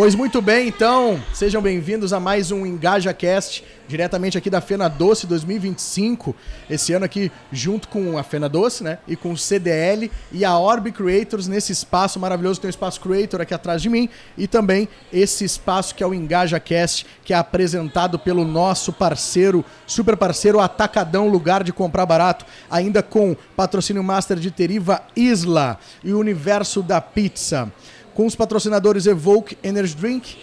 Pois muito bem, então, sejam bem-vindos a mais um EngajaCast, diretamente aqui da Fena Doce 2025, esse ano aqui junto com a Fena Doce, né, e com o CDL e a Orb Creators nesse espaço maravilhoso, tem o Espaço Creator aqui atrás de mim, e também esse espaço que é o EngajaCast, que é apresentado pelo nosso parceiro, super parceiro Atacadão, lugar de comprar barato, ainda com patrocínio master de Teriva Isla e o Universo da Pizza. Com os patrocinadores Evoke Energy Drink,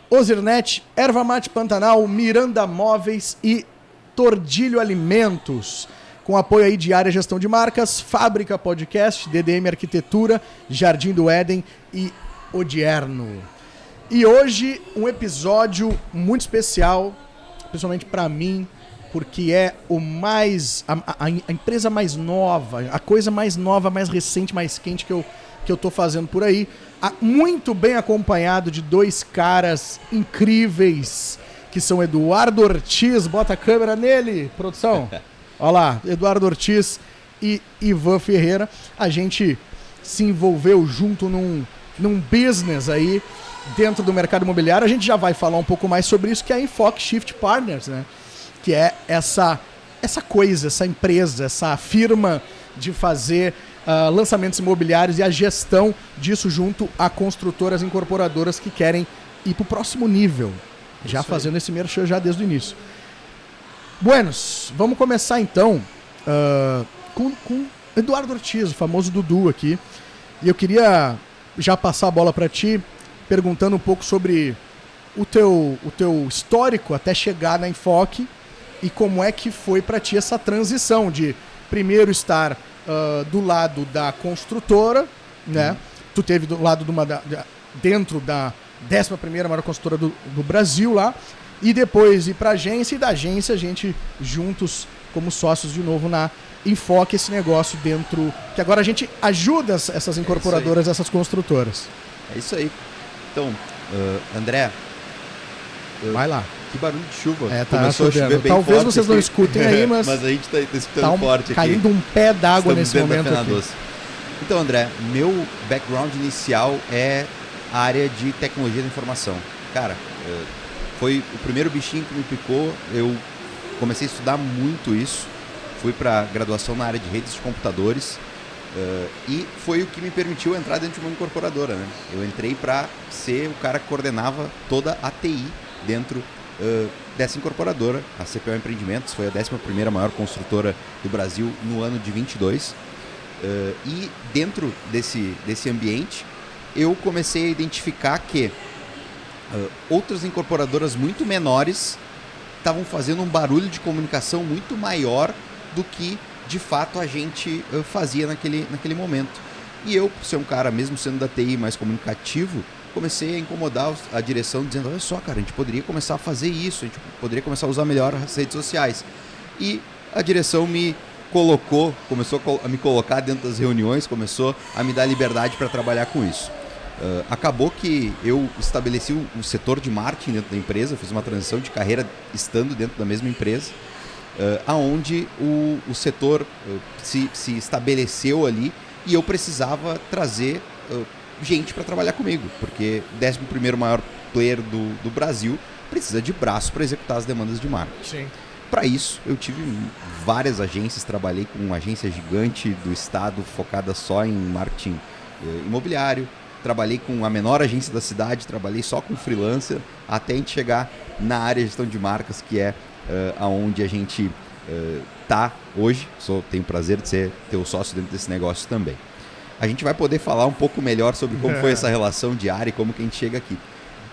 Ozirnet, Erva Mate Pantanal, Miranda Móveis e Tordilho Alimentos. Com apoio aí de Área Gestão de Marcas, Fábrica Podcast, DDM Arquitetura, Jardim do Éden e Odierno. E hoje um episódio muito especial, principalmente para mim, porque é o mais a empresa mais nova, a coisa mais nova, mais recente, mais quente que eu tô fazendo por aí. Muito bem acompanhado de dois caras incríveis, que são Eduardo Ortiz, bota a câmera nele, produção. Olha lá, Eduardo Ortiz e Ivan Ferreira. A gente se envolveu junto num business aí dentro do mercado imobiliário. A gente já vai falar um pouco mais sobre isso, que é a Enfoque Shift Partners, né? Que é essa coisa, essa empresa, essa firma de fazer lançamentos imobiliários e a gestão disso junto a construtoras e incorporadoras que querem ir para o próximo nível. Já fazendo esse merchan já desde o início. Buenos, vamos começar então com Eduardo Ortiz, o famoso Dudu aqui. E eu queria já passar a bola para ti, perguntando um pouco sobre o teu histórico até chegar na Enfoque e como é que foi para ti essa transição de primeiro estar do lado da construtora, né? Tu teve do lado dentro da 11ª maior construtora do Brasil lá, e depois ir pra agência, e da agência a gente juntos como sócios de novo na Enfoque, esse negócio dentro, que agora a gente ajuda essas incorporadoras, essas construtoras. É isso aí. Então, André, vai lá. Que barulho de chuva. Tá começou chovendo. A chover bem Talvez forte vocês aqui. não escutem aí, mas a gente tá escutando forte aqui. Caindo um pé d'água nesse momento da aqui. Doce. Então, André, meu background inicial é a área de tecnologia da informação. Cara, foi o primeiro bichinho que me picou. Eu comecei a estudar muito isso. Fui para graduação na área de redes de computadores. E foi o que me permitiu entrar dentro de uma incorporadora, né? Eu entrei para ser o cara que coordenava toda a TI dentro dessa incorporadora. A CPO Empreendimentos foi a 11ª maior construtora do Brasil no ano de 22. E dentro desse ambiente, eu comecei a identificar que outras incorporadoras muito menores estavam fazendo um barulho de comunicação muito maior do que, de fato, a gente fazia naquele momento. E eu, por ser um cara, mesmo sendo da TI, mais comunicativo, comecei a incomodar a direção, dizendo, olha só, cara, a gente poderia começar a fazer isso, a gente poderia começar a usar melhor as redes sociais. E a direção começou a me colocar dentro das reuniões, começou a me dar liberdade para trabalhar com isso. Acabou que eu estabeleci o setor de marketing dentro da empresa, fiz uma transição de carreira estando dentro da mesma empresa, aonde o setor se estabeleceu ali e eu precisava trazer gente para trabalhar comigo, porque o 11º maior player do Brasil precisa de braço para executar as demandas de marketing. Para isso, eu tive várias agências, trabalhei com uma agência gigante do estado focada só em marketing imobiliário, trabalhei com a menor agência da cidade, trabalhei só com freelancer, até a gente chegar na área de gestão de marcas, que é aonde a gente tá hoje. Tenho o prazer de ser teu sócio dentro desse negócio também. A gente vai poder falar um pouco melhor sobre como foi essa relação diária e como que a gente chega aqui.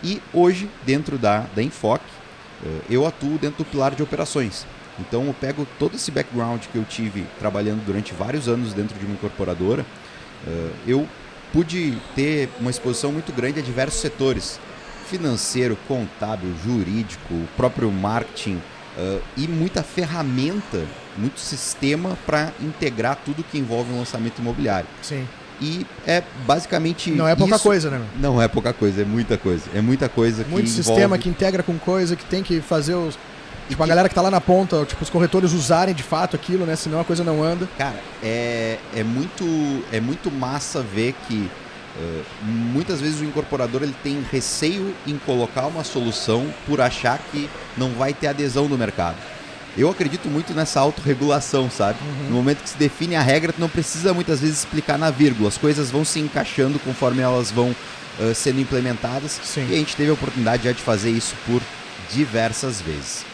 E hoje, dentro da Enfoque, eu atuo dentro do pilar de operações. Então eu pego todo esse background que eu tive trabalhando durante vários anos dentro de uma incorporadora. Eu pude ter uma exposição muito grande a diversos setores: financeiro, contábil, jurídico, próprio marketing, e muita ferramenta, muito sistema para integrar tudo que envolve um lançamento imobiliário. Sim. E é basicamente não é pouca isso. Coisa, né? Não é pouca coisa, é muita coisa. É muita coisa que muito sistema envolve... que integra com coisa, que tem que fazer os... Tipo, a galera que tá lá na ponta, tipo, os corretores usarem de fato aquilo, né? Senão a coisa não anda. Cara, é muito massa ver que Muitas vezes o incorporador ele tem receio em colocar uma solução por achar que não vai ter adesão do mercado. Eu acredito muito nessa autorregulação, sabe? No momento que se define a regra, tu não precisa muitas vezes explicar na vírgula. As coisas vão se encaixando conforme elas vão sendo implementadas. Sim. E a gente teve a oportunidade já de fazer isso por diversas vezes.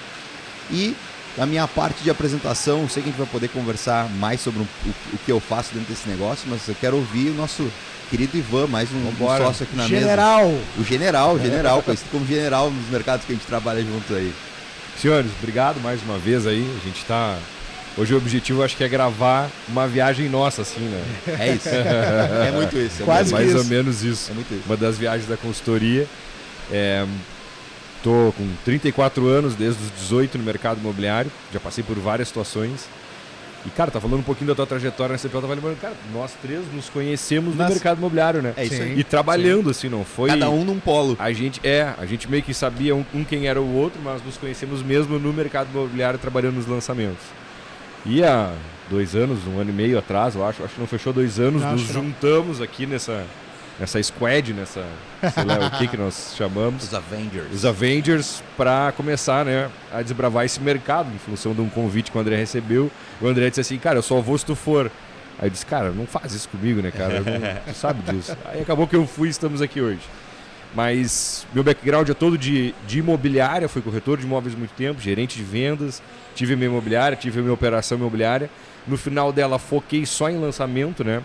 E a minha parte de apresentação, eu sei que a gente vai poder conversar mais sobre o que eu faço dentro desse negócio, mas eu quero ouvir o nosso querido Ivan, mais um sócio aqui na General. mesa. O General, conhecido como General nos mercados que a gente trabalha junto aí. Senhores, obrigado mais uma vez aí. A gente tá... Hoje o objetivo acho que é gravar uma viagem nossa, assim, né? É isso. É muito isso. Quase mais isso. ou menos isso. É muito isso. Uma das viagens da consultoria. Tô com 34 anos, desde os 18 no mercado imobiliário. Já passei por várias situações. E, cara, tá falando um pouquinho da tua trajetória na CPO, tava lembrando, cara, nós três nos conhecemos no mercado imobiliário, né? É isso aí. E trabalhando, assim, não foi... Cada um num polo. A gente meio que sabia um quem era o outro, mas nos conhecemos mesmo no mercado imobiliário trabalhando nos lançamentos. E há 2 anos, 1 ano e meio atrás, eu acho que não fechou 2 anos, nos juntamos aqui nessa squad, sei lá o que nós chamamos. Os Avengers, para começar, né, a desbravar esse mercado, em função de um convite que o André recebeu. O André disse assim, cara, eu só vou se tu for. Aí eu disse, cara, não faz isso comigo, né, cara? Tu sabe disso. Aí acabou que eu fui e estamos aqui hoje. Mas meu background é todo de imobiliária, fui corretor de imóveis há muito tempo, gerente de vendas, tive a minha imobiliária, tive a minha operação imobiliária. No final dela, foquei só em lançamento, né?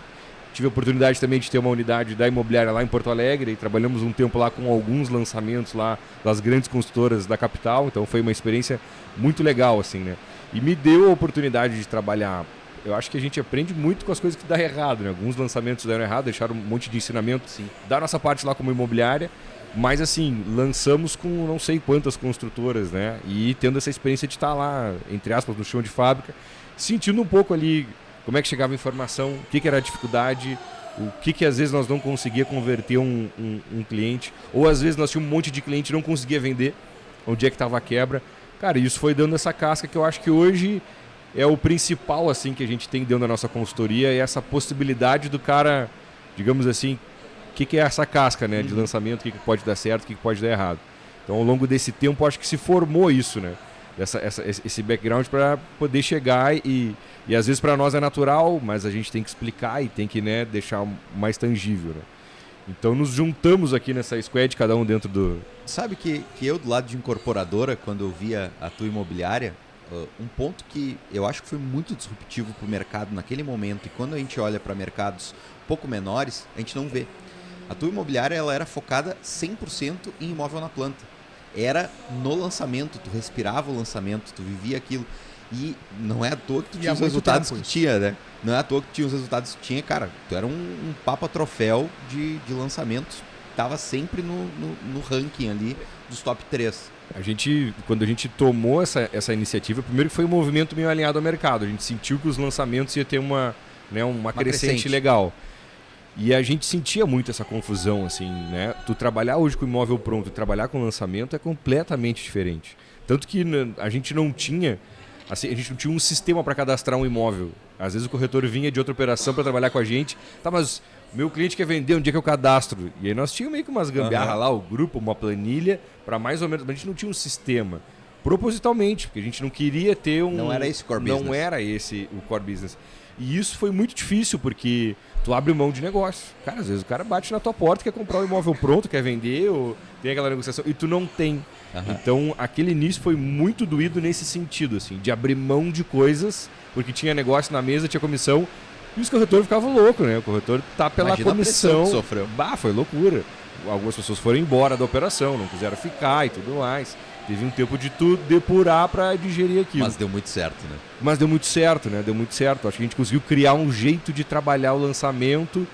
Tive a oportunidade também de ter uma unidade da imobiliária lá em Porto Alegre e trabalhamos um tempo lá com alguns lançamentos lá das grandes construtoras da capital, então foi uma experiência muito legal, assim, né? E me deu a oportunidade de trabalhar. Eu acho que a gente aprende muito com as coisas que dão errado, né? Alguns lançamentos deram errado, deixaram um monte de ensinamento da nossa parte lá como imobiliária, mas assim, lançamos com não sei quantas construtoras, né? E tendo essa experiência de estar lá, entre aspas, no chão de fábrica, sentindo um pouco ali como é que chegava a informação, o que era a dificuldade, o que às vezes nós não conseguia converter um cliente, ou às vezes nós tínhamos um monte de cliente e não conseguia vender, onde é que estava a quebra. Cara, isso foi dando essa casca que eu acho que hoje é o principal assim que a gente tem dentro da nossa consultoria, é essa possibilidade do cara, digamos assim, o que é essa casca, né, de lançamento, o que pode dar certo, o que pode dar errado. Então ao longo desse tempo acho que se formou isso, né? Esse background para poder chegar e às vezes para nós é natural, mas a gente tem que explicar e tem que, né, deixar mais tangível, né? Então nos juntamos aqui nessa squad, cada um dentro do... Sabe que eu do lado de incorporadora, quando eu via a tua imobiliária, um ponto que eu acho que foi muito disruptivo para o mercado naquele momento, e quando a gente olha para mercados um pouco menores, a gente não vê. A tua imobiliária ela era focada 100% em imóvel na planta. Era no lançamento, tu respirava o lançamento, tu vivia aquilo. E não é à toa que tu tinha os resultados que tinha, né? Não é à toa que tu tinha os resultados que tinha, cara. Tu era um papa troféu de lançamentos. Tava sempre no ranking ali dos top 3. Quando a gente tomou essa iniciativa, primeiro que foi um movimento meio alinhado ao mercado. A gente sentiu que os lançamentos ia ter uma crescente legal. E a gente sentia muito essa confusão, assim, né? Tu trabalhar hoje com imóvel pronto e trabalhar com lançamento é completamente diferente. Tanto que a gente não tinha um sistema para cadastrar um imóvel. Às vezes o corretor vinha de outra operação para trabalhar com a gente. Tá, mas meu cliente quer vender, onde é que eu cadastro? E aí nós tínhamos meio que umas gambiarra lá, o grupo, uma planilha, para mais ou menos... Mas a gente não tinha um sistema. Propositalmente, porque a gente não queria ter um... Não era esse core business. Não era esse o core business. E isso foi muito difícil, porque tu abre mão de negócio. Cara, às vezes o cara bate na tua porta, quer comprar um imóvel pronto, quer vender, ou tem aquela negociação, e tu não tem. Então, aquele início foi muito doído nesse sentido, assim, de abrir mão de coisas, porque tinha negócio na mesa, tinha comissão, e os corretores ficavam loucos, né? O corretor tá pela Imagina comissão. A pressão que sofreu. Foi loucura. Algumas pessoas foram embora da operação, não quiseram ficar e tudo mais. Teve um tempo de tudo depurar para digerir aquilo. Mas deu muito certo, né? Deu muito certo. Acho que a gente conseguiu criar um jeito de trabalhar o lançamento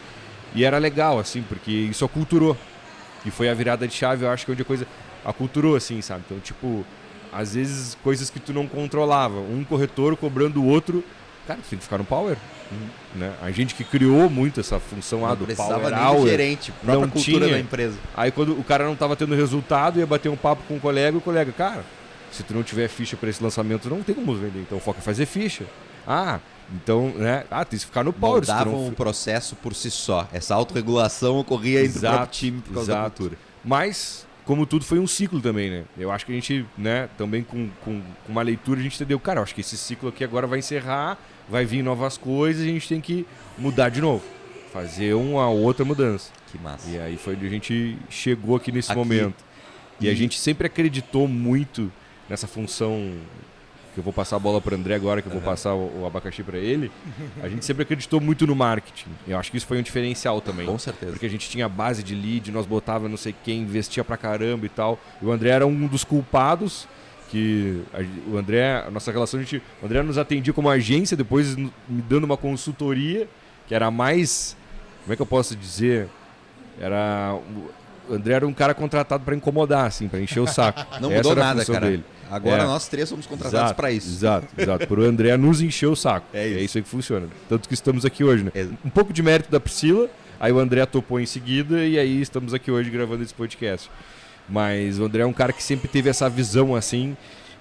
e era legal, assim, porque isso aculturou. E foi a virada de chave, eu acho que onde a coisa aculturou, assim, sabe? Então, tipo, às vezes coisas que tu não controlava. Um corretor cobrando o outro, cara, tu tem que ficar no power. Né? A gente que criou muito essa função do Power Hour, gerente, própria não cultura tinha da empresa. Aí quando o cara não estava tendo resultado, ia bater um papo com o colega, cara, se tu não tiver ficha para esse lançamento, não tem como vender, então foca em fazer ficha. Então, né? Tem que ficar no power. Moldavam o processo por si só. Essa autorregulação ocorria entre o próprio time por causa da cultura. Mas, como tudo, foi um ciclo também, né? Eu acho que a gente, né, também com uma leitura, a gente entendeu, cara, eu acho que esse ciclo aqui agora vai encerrar, vai vir novas coisas e a gente tem que mudar de novo. Fazer uma outra mudança. Que massa. E aí foi onde a gente chegou aqui nesse momento. E a gente sempre acreditou muito nessa função, que eu vou passar a bola para o André agora, que eu vou passar o abacaxi para ele. A gente sempre acreditou muito no marketing. Eu acho que isso foi um diferencial também. Com certeza. Porque a gente tinha base de lead, nós botava não sei quem, investia pra caramba e tal. E o André era um dos culpados, que o André, a nossa relação, o André nos atendia como agência, depois me dando uma consultoria, que era mais, como é que eu posso dizer? O André era um cara contratado para incomodar, assim, para encher o saco. Não mudou nada, cara. Dele. Agora nós três somos contratados para isso. Exato. Para o André nos encher o saco. É isso aí que funciona. Tanto que estamos aqui hoje, né? Um pouco de mérito da Priscila, aí o André topou em seguida e aí estamos aqui hoje gravando esse podcast. Mas o André é um cara que sempre teve essa visão assim,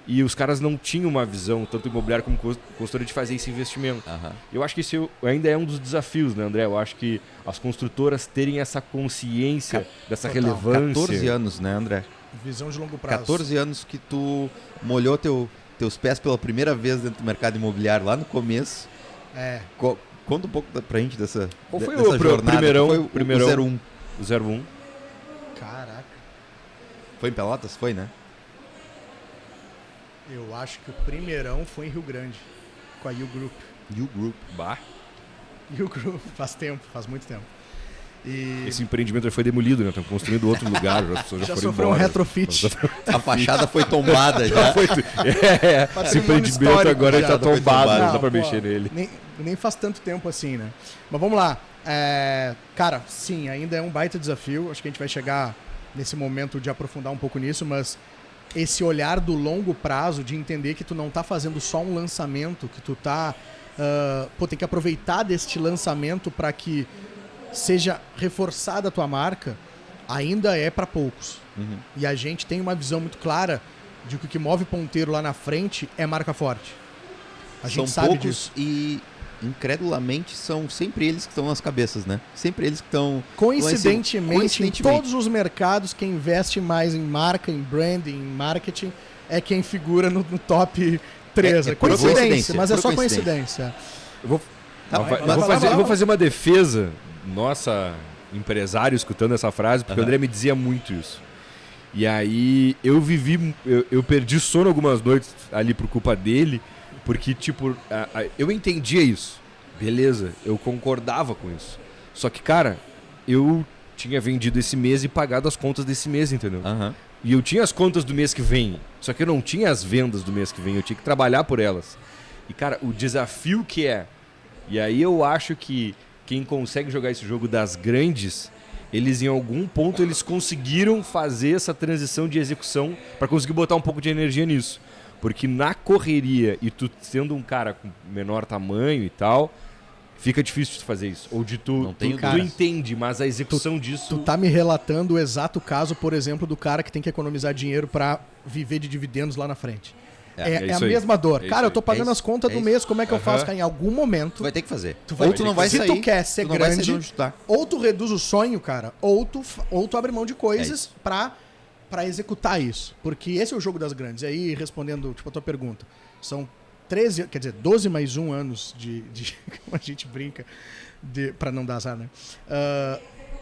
e os caras não tinham uma visão, tanto imobiliária como consultora, de fazer esse investimento. Eu acho que esse ainda é um dos desafios, né, André? Eu acho que as construtoras terem essa consciência dessa relevância. 14 anos, né, André? Visão de longo prazo. 14 anos que tu molhou teus pés pela primeira vez dentro do mercado imobiliário, lá no começo. Conta um pouco pra gente dessa Qual foi dessa o jornada. primeirão? Foi o 01. O 01. Caraca. Foi em Pelotas? Foi, né? Eu acho que o primeirão foi em Rio Grande, com a U Group. U Group. U Group, faz muito tempo. E esse empreendimento já foi demolido, né? Estão construindo outro lugar, as pessoas já foram sofreu embora. Um retrofit. A fachada foi tombada já. Esse empreendimento agora está tombado, não dá pra pô, mexer nele. Nem faz tanto tempo assim, né? Mas vamos lá. Cara, sim, ainda é um baita desafio. Acho que a gente vai chegar nesse momento de aprofundar um pouco nisso, mas esse olhar do longo prazo, de entender que tu não tá fazendo só um lançamento, que tu tá... tem que aproveitar deste lançamento para que seja reforçada a tua marca, ainda é para poucos. E a gente tem uma visão muito clara de que o que move ponteiro lá na frente é marca forte. A gente sabe poucos disso. E incredulamente são sempre eles que estão nas cabeças, né? Sempre eles que estão... Coincidentemente, em todos os mercados, quem investe mais em marca, em branding, em marketing, é quem figura no top 3. Coincidência, mas é só coincidência. Eu vou fazer uma defesa, nossa, empresário, escutando essa frase, porque o André me dizia muito isso. E aí eu perdi sono algumas noites ali por culpa dele, porque, tipo, eu entendia isso. Beleza, eu concordava com isso. Só que, cara, eu tinha vendido esse mês e pagado as contas desse mês, entendeu? E eu tinha as contas do mês que vem, só que eu não tinha as vendas do mês que vem, eu tinha que trabalhar por elas. E, cara, o desafio que é... E aí eu acho que quem consegue jogar esse jogo das grandes, eles em algum ponto eles conseguiram fazer essa transição de execução para conseguir botar um pouco de energia nisso. Porque na correria, e tu sendo um cara com menor tamanho e tal, fica difícil de fazer isso. Ou de tu entende, mas a execução disso... Tu tá me relatando o exato caso, por exemplo, do cara que tem que economizar dinheiro para viver de dividendos lá na frente. É a mesma dor. Cara, eu tô pagando as contas do mês, como é que eu faço? Cara, em algum momento... Tu vai ter que fazer. Ou tu não vai sair. Se tu quer ser grande, tá. ou tu reduz o sonho, cara, ou tu abre mão de coisas pra executar isso. Porque esse é o jogo das grandes. E aí, respondendo a tua pergunta, são 12 mais 1 anos de como a gente brinca, pra não dar azar, né?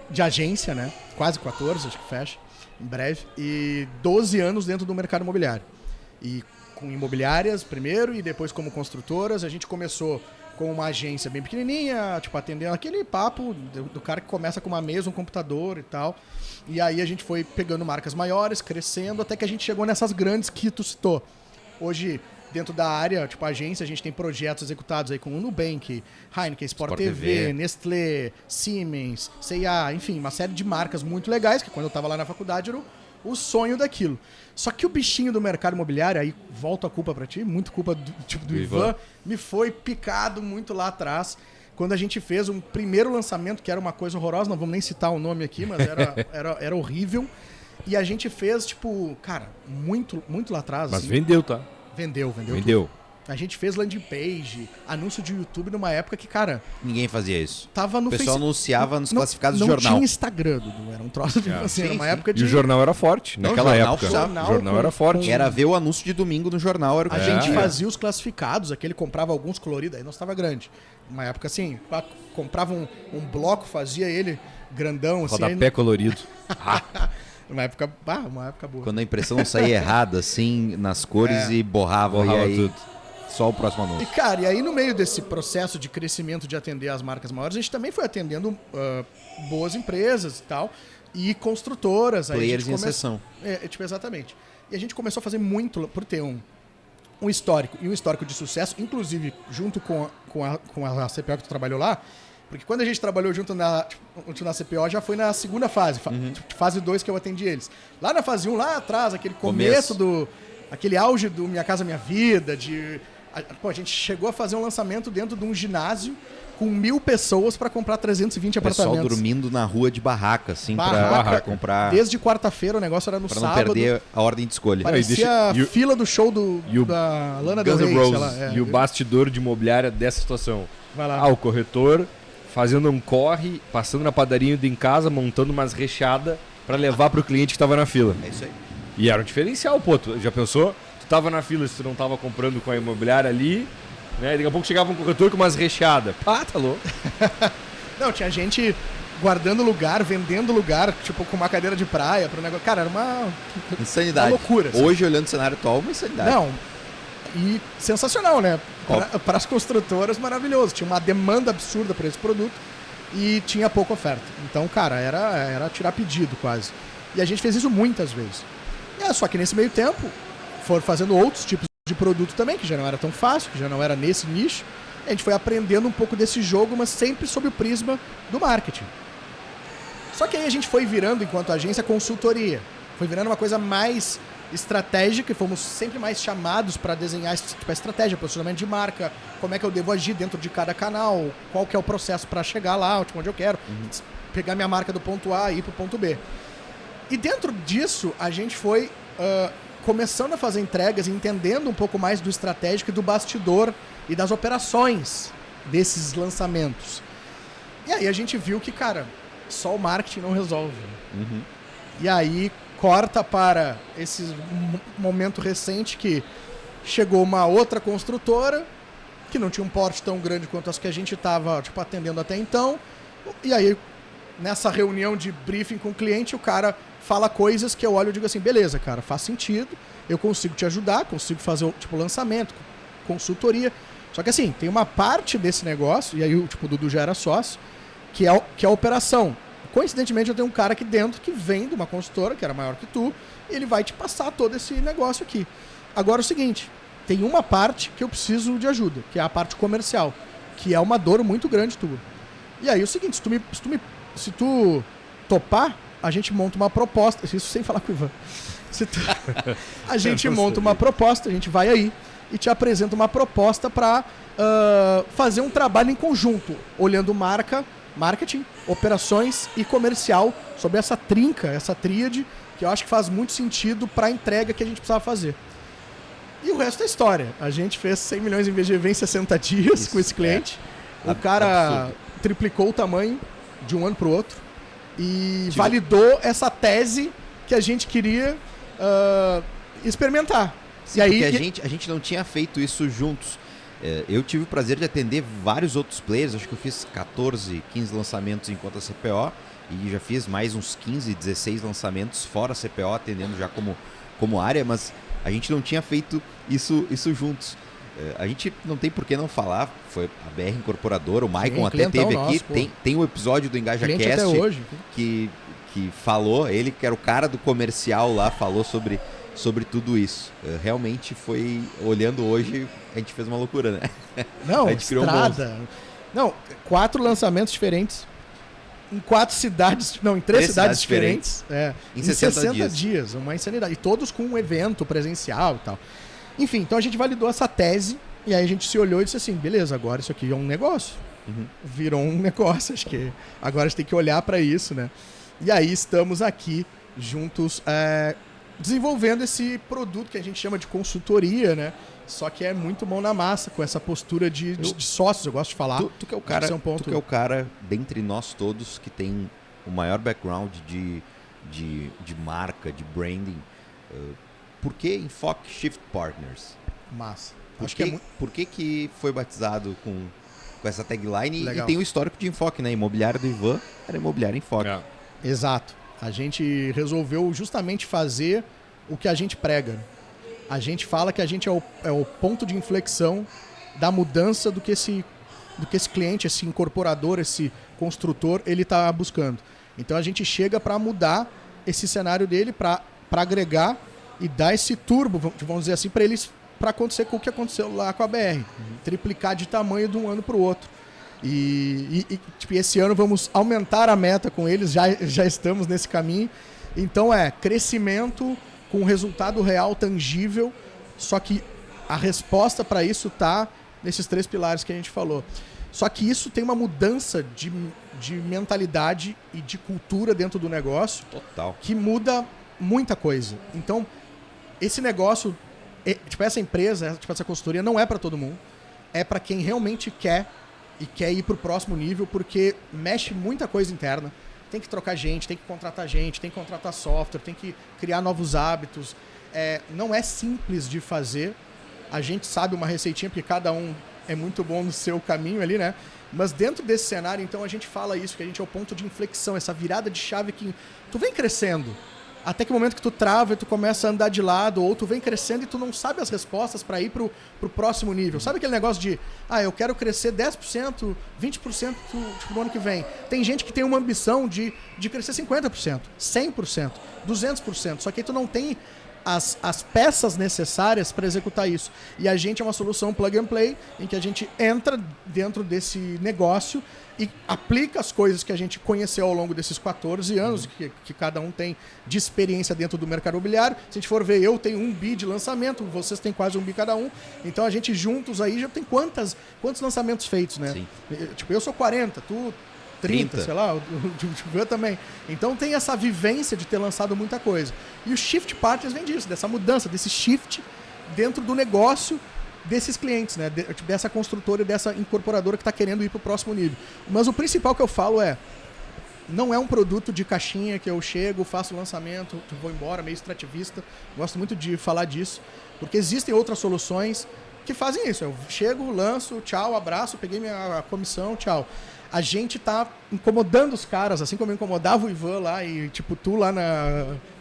De agência, né? Quase 14, acho que fecha, em breve. E 12 anos dentro do mercado imobiliário. E com imobiliárias primeiro e depois como construtoras. A gente começou com uma agência bem pequenininha, tipo, atendendo aquele papo do cara que começa com uma mesa, um computador e tal. E aí a gente foi pegando marcas maiores, crescendo, até que a gente chegou nessas grandes que tu citou. Hoje, dentro da área, tipo, agência, a gente tem projetos executados aí com o Nubank, Heineken, Sport TV, Nestlé, Siemens, C&A, enfim, uma série de marcas muito legais, que quando eu tava lá na faculdade era o sonho daquilo. Só que o bichinho do mercado imobiliário, aí volto a culpa pra ti, muito culpa do Ivan, me foi picado muito lá atrás, quando a gente fez um primeiro lançamento, que era uma coisa horrorosa, não vamos nem citar o nome aqui, mas era horrível, e a gente fez, tipo, cara, muito lá atrás. Mas assim, vendeu, tá? Vendeu. A gente fez landing page, anúncio de YouTube numa época que, cara... Ninguém fazia isso. Tava no O pessoal anunciava nos classificados do jornal. Não tinha Instagram, Dudu. Era um troço de... era uma época de... E o jornal era forte naquela época. O jornal era forte. Era ver o anúncio de domingo no jornal. Era o que a gente fazia os classificados, aquele comprava alguns coloridos, aí nós estava grande. Uma época assim, comprava um bloco, fazia ele grandão. Assim, Rodapé colorido. uma época boa. Quando a impressão saía errada, assim, nas cores e borrava e aí... tudo. Só o próximo anúncio. E, cara, e aí no meio desse processo de crescimento de atender as marcas maiores, a gente também foi atendendo boas empresas e tal, e construtoras. Players em exceção. Exatamente. E a gente começou a fazer muito, por ter um histórico, e um histórico de sucesso, inclusive junto com a CPO que tu trabalhou lá, porque quando a gente trabalhou junto na CPO, já foi na segunda fase, fase 2 que eu atendi eles. Lá na fase 1, lá atrás, aquele começo aquele auge do Minha Casa Minha Vida, a gente chegou a fazer um lançamento dentro de um ginásio com 1.000 pessoas para comprar 320 apartamentos. O pessoal dormindo na rua de barraca, assim, para comprar. Desde quarta-feira, o negócio era no sábado. Para não perder a ordem de escolha. Parecia a fila do show da Lana Del Rey. E o bastidor de imobiliária dessa situação. Vai lá. O corretor fazendo um corre, passando na padaria indo em casa, montando umas recheadas para levar para o cliente que estava na fila. É isso aí. E era um diferencial, pô. Tu já pensou? Tu tava na fila, se tu não tava comprando com a imobiliária ali, né? Daqui a pouco chegava um corretor com umas recheadas. Tá louco. Não, tinha gente guardando lugar, vendendo lugar, tipo, com uma cadeira de praia pro negócio. Cara, era uma... insanidade. Uma loucura. Assim. Hoje, olhando o cenário atual, uma insanidade. Não. E sensacional, né? Para as construtoras, maravilhoso. Tinha uma demanda absurda por esse produto e tinha pouca oferta. Então, cara, era tirar pedido quase. E a gente fez isso muitas vezes. Só que nesse meio tempo, foram fazendo outros tipos de produto também, que já não era tão fácil, que já não era nesse nicho. A gente foi aprendendo um pouco desse jogo, mas sempre sob o prisma do marketing. Só que aí a gente foi virando, enquanto agência, consultoria. Foi virando uma coisa mais estratégica e fomos sempre mais chamados para desenhar a estratégia, posicionamento de marca, como é que eu devo agir dentro de cada canal, qual que é o processo para chegar lá, onde eu quero, pegar minha marca do ponto A e ir pro ponto B. E dentro disso, a gente foi começando a fazer entregas e entendendo um pouco mais do estratégico e do bastidor e das operações desses lançamentos. E aí a gente viu que, cara, só o marketing não resolve. E aí corta para esse momento recente que chegou uma outra construtora que não tinha um porte tão grande quanto as que a gente estava atendendo até então. E aí, nessa reunião de briefing com o cliente, o cara fala coisas que eu olho e digo assim, beleza, cara, faz sentido, eu consigo te ajudar, consigo fazer o lançamento, consultoria. Só que assim, tem uma parte desse negócio, e aí o Dudu já era sócio, que é a operação. Coincidentemente, eu tenho um cara aqui dentro que vem de uma consultora, que era maior que tu, e ele vai te passar todo esse negócio aqui. Agora é o seguinte, tem uma parte que eu preciso de ajuda, que é a parte comercial, que é uma dor muito grande tua. E aí é o seguinte, se tu topar, a gente monta uma proposta, isso sem falar com o Ivan. A gente monta uma proposta, a gente vai aí e te apresenta uma proposta para fazer um trabalho em conjunto, olhando marketing, operações e comercial, sobre essa tríade, que eu acho que faz muito sentido para a entrega que a gente precisava fazer. E o resto é história. A gente fez 100 milhões em VGV em 60 dias com esse cliente. O cara triplicou o tamanho de um ano para o outro e validou essa tese que a gente queria experimentar. Sim, e aí a gente não tinha feito isso juntos. Eu tive o prazer de atender vários outros players, acho que eu fiz 14, 15 lançamentos enquanto a CPO e já fiz mais uns 15, 16 lançamentos fora a CPO, atendendo já como área, mas a gente não tinha feito isso juntos. A gente não tem por que não falar, foi a BR Incorporadora, o Maicon até teve aqui, tem um episódio do EngajaCast que falou, ele que era o cara do comercial lá, falou sobre tudo isso. Realmente foi, olhando hoje, a gente fez uma loucura, né? Não, a gente criou Não, 4 lançamentos diferentes, em 3 cidades diferentes. Em 60 dias, uma insanidade. E todos com um evento presencial e tal. Enfim, então a gente validou essa tese e aí a gente se olhou e disse assim, beleza, agora isso aqui é um negócio. Virou um negócio, acho que agora a gente tem que olhar para isso, né? E aí estamos aqui juntos desenvolvendo esse produto que a gente chama de consultoria, né? Só que é muito mão na massa, com essa postura de sócios, eu gosto de falar. Tu que é o cara, tu que é o cara, dentre nós todos, que tem o maior background de marca, de branding. Por que Enfoque Shift Partners? Massa. Por que foi batizado com essa tagline? Legal. E tem o histórico de enfoque, né? Imobiliária do Ivan era imobiliária enfoque. Exato. A gente resolveu justamente fazer o que a gente prega. A gente fala que a gente é o ponto de inflexão da mudança do que esse cliente, esse incorporador, esse construtor, ele está buscando. Então a gente chega para mudar esse cenário dele, para agregar e dar esse turbo, vamos dizer assim, para eles, para acontecer com o que aconteceu lá com a BR. Triplicar de tamanho de um ano para o outro. Tipo, esse ano vamos aumentar a meta com eles, já estamos nesse caminho. Então crescimento com resultado real, tangível, só que a resposta para isso está nesses 3 pilares que a gente falou. Só que isso tem uma mudança de mentalidade e de cultura dentro do negócio. Total. Que muda muita coisa. Então, esse negócio, tipo, essa empresa, tipo, essa consultoria não é para todo mundo. É para quem realmente quer e quer ir para o próximo nível, porque mexe muita coisa interna. Tem que trocar gente, tem que contratar gente, tem que contratar software, tem que criar novos hábitos. Não é simples de fazer. A gente sabe uma receitinha, porque cada um é muito bom no seu caminho ali, né? Mas dentro desse cenário, então, a gente fala isso, que a gente é o ponto de inflexão, essa virada de chave que tu vem crescendo. Até que o momento que tu trava e tu começa a andar de lado, ou tu vem crescendo e tu não sabe as respostas para ir pro próximo nível. Sabe aquele negócio de, eu quero crescer 10%, 20% no ano que vem. Tem gente que tem uma ambição de crescer 50%, 100%, 200%. Só que aí tu não tem as peças necessárias para executar isso. E a gente é uma solução plug and play, em que a gente entra dentro desse negócio e aplica as coisas que a gente conheceu ao longo desses 14 anos, que cada um tem de experiência dentro do mercado imobiliário. Se a gente for ver, eu tenho 1 bi de lançamento, vocês têm quase 1 bi cada um. Então a gente juntos aí já tem quantos lançamentos feitos, né? Sim. Tipo, eu sou 40, tu 30, sei lá, eu também. Então tem essa vivência de ter lançado muita coisa. E o Shift Partners vem disso, dessa mudança, desse shift dentro do negócio desses clientes, né? Dessa construtora e dessa incorporadora que está querendo ir para o próximo nível. Mas o principal que eu falo não é um produto de caixinha que eu chego, faço o lançamento, vou embora, meio extrativista. Gosto muito de falar disso, porque existem outras soluções que fazem isso. Eu chego, lanço, tchau, abraço, peguei minha comissão, tchau. A gente tá incomodando os caras, assim como eu incomodava o Ivan lá e, tipo, tu lá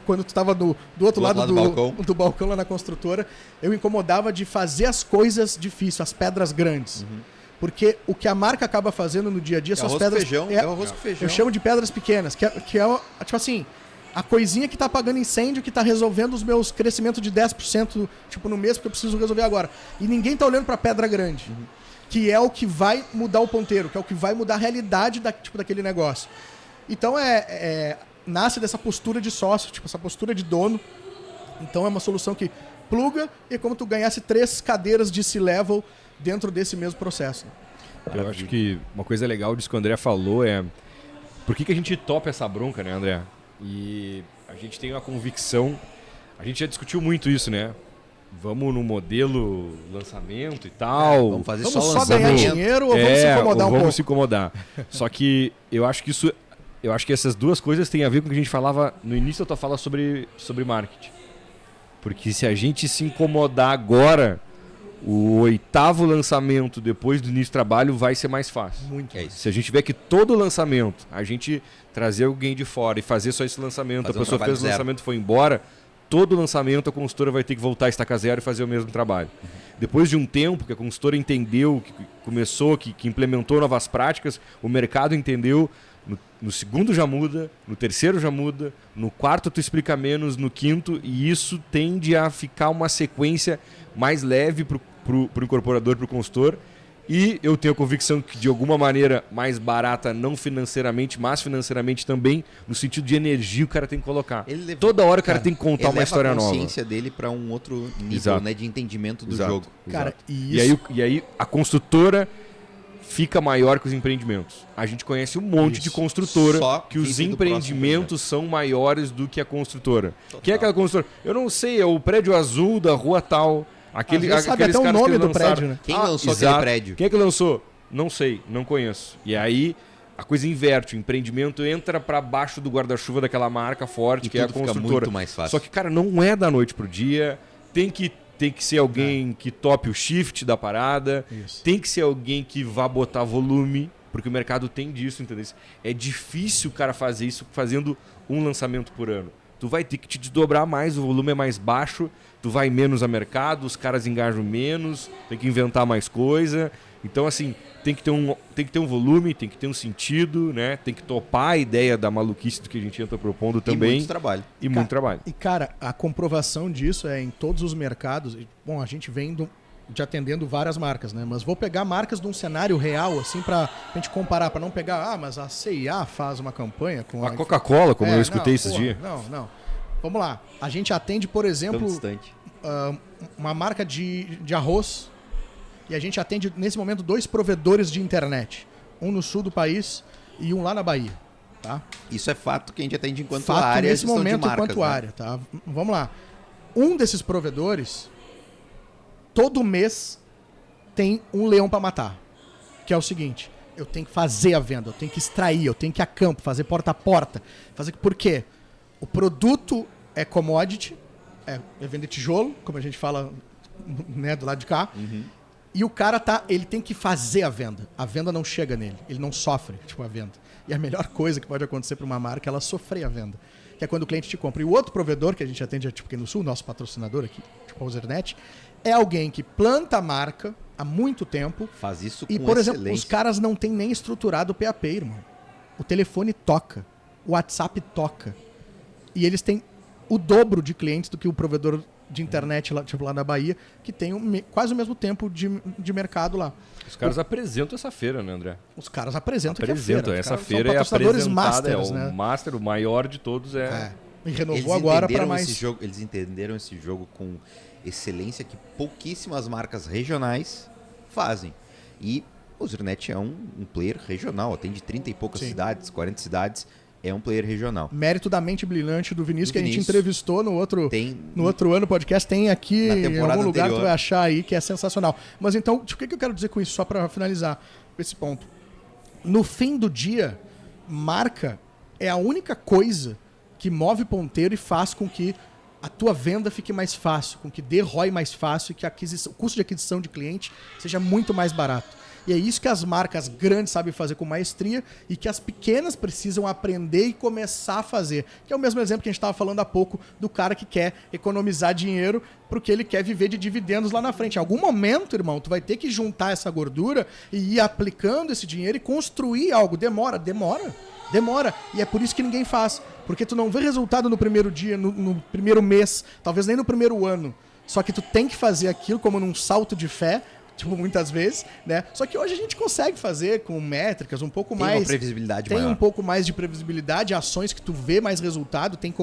quando tu tava do outro lado do balcão lá na construtora, eu incomodava de fazer as coisas difíceis, as pedras grandes. Porque o que a marca acaba fazendo no dia a dia são as pedras... Feijão, é o arroz com feijão. Eu chamo de pedras pequenas, que é tipo assim, a coisinha que tá apagando incêndio, que tá resolvendo os meus crescimentos de 10%, tipo, no mês, porque eu preciso resolver agora. E ninguém tá olhando pra pedra grande. Que é o que vai mudar o ponteiro, que é o que vai mudar a realidade daquele negócio. Então nasce dessa postura de sócio, tipo, essa postura de dono. Então é uma solução que pluga e é como tu ganhasse 3 cadeiras de C-level dentro desse mesmo processo. Eu acho que uma coisa legal disso que o André falou é por que a gente topa essa bronca, né, André? E a gente tem uma convicção, a gente já discutiu muito isso, né? Vamos no modelo lançamento e tal. Vamos fazer vamos só ganhar dinheiro ou vamos se incomodar um pouco? Vamos se incomodar. Só que eu acho que essas duas coisas têm a ver com o que a gente falava no início da tua fala sobre marketing. Porque se a gente se incomodar agora, o 8º lançamento depois do início do trabalho vai ser mais fácil. Muito. Se a gente tiver que todo lançamento, a gente trazer alguém de fora e fazer só esse lançamento, a pessoa fez o lançamento e foi embora, todo lançamento a consultora vai ter que voltar a estaca zero e fazer o mesmo trabalho. Depois de um tempo que a consultora entendeu, que começou, que implementou novas práticas, o mercado entendeu, no segundo já muda, no terceiro já muda, no quarto tu explica menos, no quinto, e isso tende a ficar uma sequência mais leve pro incorporador, pro consultor. E eu tenho a convicção que, de alguma maneira, mais barata, não financeiramente, mas financeiramente também, no sentido de energia, o cara tem que colocar. Toda hora o cara tem que contar uma história nova. Ele leva a consciência dele para um outro nível, né, de entendimento do jogo. Cara, e aí a construtora fica maior que os empreendimentos. A gente conhece um monte de construtora que os empreendimentos são maiores do que a construtora. Quem é aquela construtora? Eu não sei, é o prédio azul da rua tal. Sabe até o nome do prédio, né? Quem lançou aquele prédio? Quem é que lançou? Não sei, não conheço. E aí a coisa inverte, o empreendimento entra para baixo do guarda-chuva daquela marca forte, que é a construtora. Fica muito mais fácil. Só que, cara, não é da noite pro dia. Tem que ser alguém que tope o shift da parada. Isso. Tem que ser alguém que vá botar volume, porque o mercado tem disso, entendeu? É difícil o cara fazer isso fazendo um lançamento por ano. Tu vai ter que te desdobrar mais, o volume é mais baixo, tu vai menos a mercado, os caras engajam menos, tem que inventar mais coisa. Então, assim, tem que ter um volume, tem que ter um sentido, né? Tem que topar a ideia da maluquice do que a gente entra propondo também. E muito trabalho. Muito trabalho. E, cara, a comprovação disso é em todos os mercados. Bom, a gente vem de atendendo várias marcas, né? Mas vou pegar marcas de um cenário real, assim, pra gente comparar, pra não pegar, mas a CIA faz uma campanha com a Coca-Cola, como eu escutei não, esses dias. Não. Vamos lá. A gente atende, por exemplo, uma marca de arroz. E a gente atende, nesse momento, 2 provedores de internet. Um no sul do país e um lá na Bahia. Tá? Isso é fato que a gente atende enquanto fato área. Nesse momento, de marcas, enquanto né? área. Tá? Vamos lá. Um desses provedores, todo mês, tem um leão para matar. Que é o seguinte: eu tenho que fazer a venda, eu tenho que extrair, eu tenho que ir a campo, fazer porta a porta. Por quê? O produto é commodity, é vender tijolo, como a gente fala, né, do lado de cá. Uhum. E o cara ele tem que fazer a venda. A venda não chega nele. Ele não sofre, a venda. E a melhor coisa que pode acontecer para uma marca é ela sofrer a venda. Que é quando o cliente te compra. E o outro provedor que a gente atende aqui no Sul, nosso patrocinador aqui, tipo a Usernet, é alguém que planta a marca há muito tempo. Faz isso com E, por exemplo, excelência. os caras não têm nem estruturado o PAP, irmão. O telefone toca. O WhatsApp toca. E eles têm o dobro de clientes do que o provedor de internet lá na Bahia, que tem quase o mesmo tempo de mercado lá. Os caras apresentam essa feira, né, André? Os caras apresentam que é feira. Essa feira é patrocinadores apresentada, masters, né? O master, o maior de todos E renovou agora para mais... Eles entenderam esse jogo com excelência que pouquíssimas marcas regionais fazem. E o Usernet é um player regional, atende 30 e poucas cidades, 40 cidades. É um player regional. Mérito da mente brilhante do Vinícius, que a gente entrevistou no outro ano podcast. Tem aqui em algum lugar que tu vai achar aí, que é sensacional. Mas então, o que eu quero dizer com isso, só para finalizar esse ponto? No fim do dia, marca é a única coisa que move ponteiro e faz com que a tua venda fique mais fácil, com que dê ROI mais fácil e que o custo de aquisição de cliente seja muito mais barato. E é isso que as marcas grandes sabem fazer com maestria e que as pequenas precisam aprender e começar a fazer. Que é o mesmo exemplo que a gente estava falando há pouco do cara que quer economizar dinheiro porque ele quer viver de dividendos lá na frente. Em algum momento, irmão, tu vai ter que juntar essa gordura e ir aplicando esse dinheiro e construir algo. Demora. E é por isso que ninguém faz. Porque tu não vê resultado no primeiro dia, no primeiro mês, talvez nem no primeiro ano. Só que tu tem que fazer aquilo como num salto de fé, muitas vezes, né? Só que hoje a gente consegue fazer com métricas um pouco mais... Tem uma previsibilidade maior. Tem um pouco mais de previsibilidade, ações que tu vê mais resultado, tem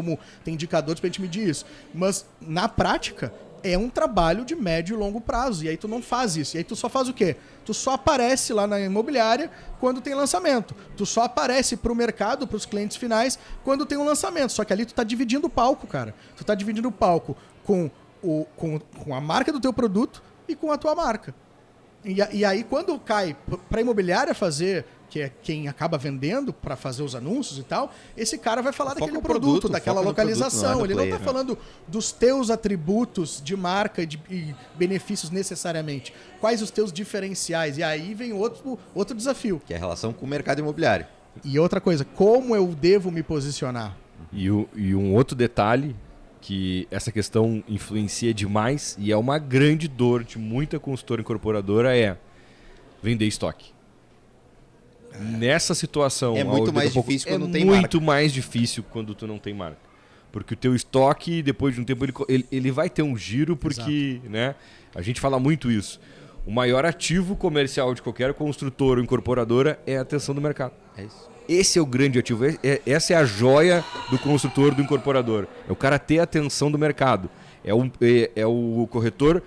indicadores pra gente medir isso. Mas, na prática, é um trabalho de médio e longo prazo. E aí tu não faz isso. E aí tu só faz o quê? Tu só aparece lá na imobiliária quando tem lançamento. Tu só aparece pro mercado, pros clientes finais, quando tem um lançamento. Só que ali tu tá dividindo o palco, cara. Tu tá dividindo o palco com a marca do teu produto e com a tua marca. E aí, quando cai para a imobiliária fazer, que é quem acaba vendendo para fazer os anúncios e tal, esse cara vai falar daquele produto, daquela localização. Ele não está falando dos teus atributos de marca e benefícios necessariamente. Quais os teus diferenciais? E aí vem outro desafio. Que é a relação com o mercado imobiliário. E outra coisa, como eu devo me posicionar? E um outro detalhe, que essa questão influencia demais e é uma grande dor de muita consultora incorporadora, é vender estoque. Nessa situação... É muito mais difícil quando não tem marca. É muito mais difícil quando tu não tem marca. Porque o teu estoque, depois de um tempo, ele vai ter um giro, porque, né, a gente fala muito isso. O maior ativo comercial de qualquer construtora ou incorporadora é a atenção do mercado. É isso. Esse é o grande ativo, essa é a joia do construtor, do incorporador. É o cara ter a atenção do mercado. É o corretor,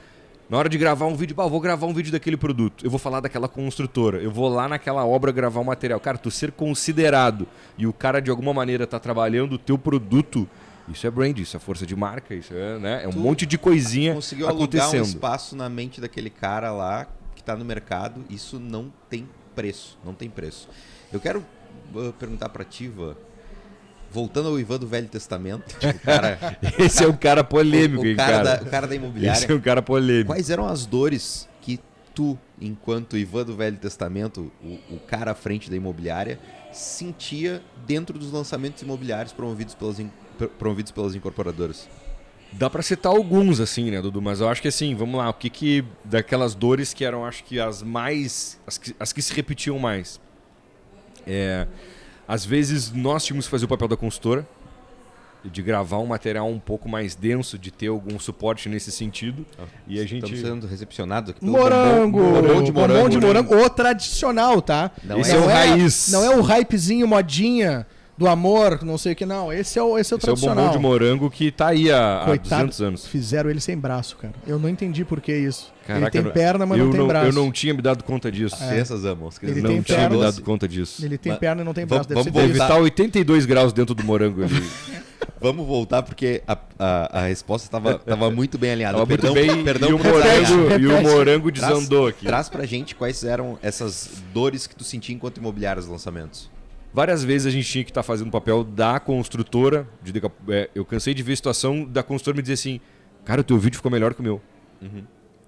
na hora de gravar um vídeo, vou gravar um vídeo daquele produto, eu vou falar daquela construtora, eu vou lá naquela obra gravar um material. Cara, tu ser considerado e o cara de alguma maneira tá trabalhando o teu produto, Isso é brand, isso é força de marca, isso é, né? É um monte de coisinha conseguiu acontecendo. Alugar um espaço na mente daquele cara lá que está no mercado. Isso não tem preço, não tem preço. Eu quero perguntar para ti, Ivan, voltando ao Ivan do Velho Testamento, tipo, cara, esse é um cara polêmico, o cara da imobiliária. Esse é um cara polêmico. Quais eram as dores que tu, enquanto Ivan do Velho Testamento, o cara à frente da imobiliária, sentia dentro dos lançamentos imobiliários promovidos pelas incorporadoras? Dá pra citar alguns, assim, né, Dudu? Mas eu acho que assim, vamos lá, o que daquelas dores que eram, acho que as que se repetiam mais. Às vezes nós tínhamos que fazer o papel da consultora, de gravar um material um pouco mais denso, de ter algum suporte nesse sentido. E a gente... Estamos sendo recepcionados aqui pelo bombom de morango. O tradicional, tá? Esse é o raiz. Não é o hypezinho modinha do amor, não sei o que, não. Esse é o tradicional. Esse é o bombom de morango que tá aí há 200 anos. Fizeram ele sem braço, cara. Eu não entendi por que isso. Caraca, ele tem perna, mas não tem braço. Eu não tinha me dado conta disso. Crianças amam. Ele não tinha me dado conta disso. Ele tem perna e não tem braço. Vamos evitar 82 graus dentro do morango ali. Vamos voltar, porque a resposta estava muito bem alinhada. Perdão, e o morango desandou aqui. Traz pra gente quais eram essas dores que tu sentia enquanto imobiliário nos lançamentos. Várias vezes a gente tinha que estar fazendo o papel da construtora. Eu cansei de ver a situação da construtora me dizer assim, cara, o teu vídeo ficou melhor que o meu.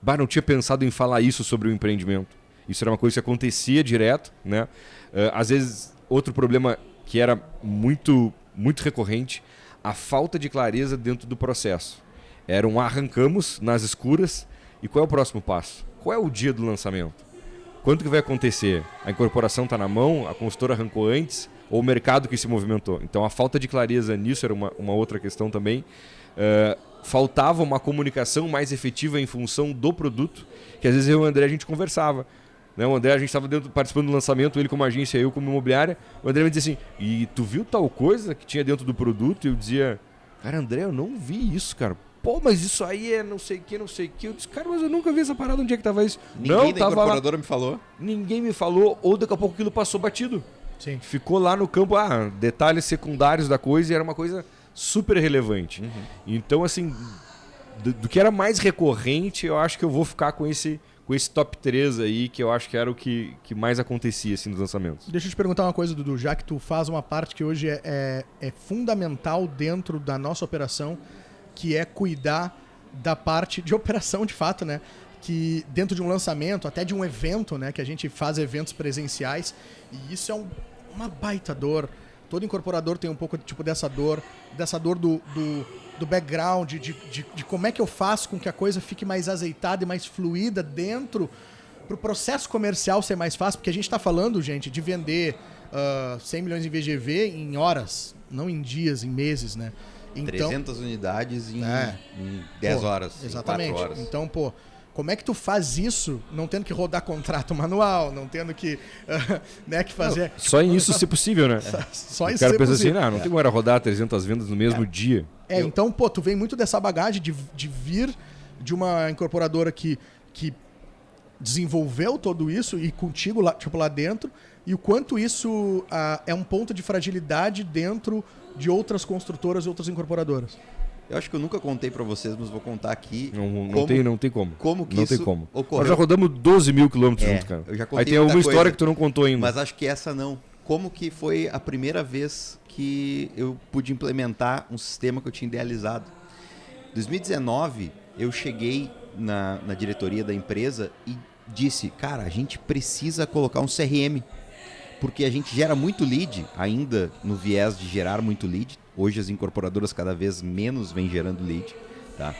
Bah, não tinha pensado em falar isso sobre o empreendimento. Isso era uma coisa que acontecia direto, né? Às vezes, outro problema que era muito, muito recorrente, a falta de clareza dentro do processo. Era um arrancamos nas escuras e qual é o próximo passo? Qual é o dia do lançamento? Quando que vai acontecer? A incorporação está na mão, a consultora arrancou antes ou o mercado que se movimentou? Então a falta de clareza nisso era uma outra questão também. Faltava uma comunicação mais efetiva em função do produto, que às vezes eu e o André a gente conversava. Né? O André, a gente estava participando do lançamento, ele como agência, eu como imobiliária. O André me dizia assim, e tu viu tal coisa que tinha dentro do produto? E eu dizia, cara, André, eu não vi isso, cara. Pô, mas isso aí é não sei o que, não sei o que. Eu disse, cara, mas eu nunca vi essa parada, onde é que tava isso? Ninguém da incorporadora me falou? Ninguém me falou, ou daqui a pouco aquilo passou batido. Sim. Ficou lá no campo, detalhes secundários da coisa, e era uma coisa super relevante. Então, assim, do que era mais recorrente, eu acho que eu vou ficar com esse top 3 aí, que eu acho que era o que mais acontecia assim, nos lançamentos. Deixa eu te perguntar uma coisa, Dudu. Já que tu faz uma parte que hoje é fundamental dentro da nossa operação, que é cuidar da parte de operação de fato, né? Que dentro de um lançamento, até de um evento, né? Que a gente faz eventos presenciais, e isso é uma baita dor. Todo incorporador tem um pouco tipo dessa dor do background, de como é que eu faço com que a coisa fique mais azeitada e mais fluida dentro, para o processo comercial ser mais fácil, porque a gente está falando, gente, de vender 100 milhões em VGV em horas, não em dias, em meses, né? Então, 300 unidades em 10 horas, exatamente. Em 4 horas. Então, como é que tu faz isso não tendo que rodar contrato manual, não tendo que, que fazer... Não, só em isso se possível, né? Só isso se possível. Assim, não tem como era rodar 300 vendas no mesmo dia. Então, tu vem muito dessa bagagem de vir de uma incorporadora que desenvolveu tudo isso e contigo lá dentro, e o quanto isso é um ponto de fragilidade dentro de outras construtoras e outras incorporadoras. Eu acho que eu nunca contei pra vocês, mas vou contar aqui. Não tem como. Como que não isso tem como. ocorreu. Nós já rodamos 12 mil quilômetros junto, cara. Eu já contei. Aí tem alguma história que tu não contou ainda. Mas acho que essa não. Como que foi a primeira vez que eu pude implementar um sistema que eu tinha idealizado? Em 2019, eu cheguei na diretoria da empresa e disse, cara, a gente precisa colocar um CRM. Porque a gente gera muito lead, ainda no viés de gerar muito lead. Hoje as incorporadoras cada vez menos vêm gerando lead. Tá?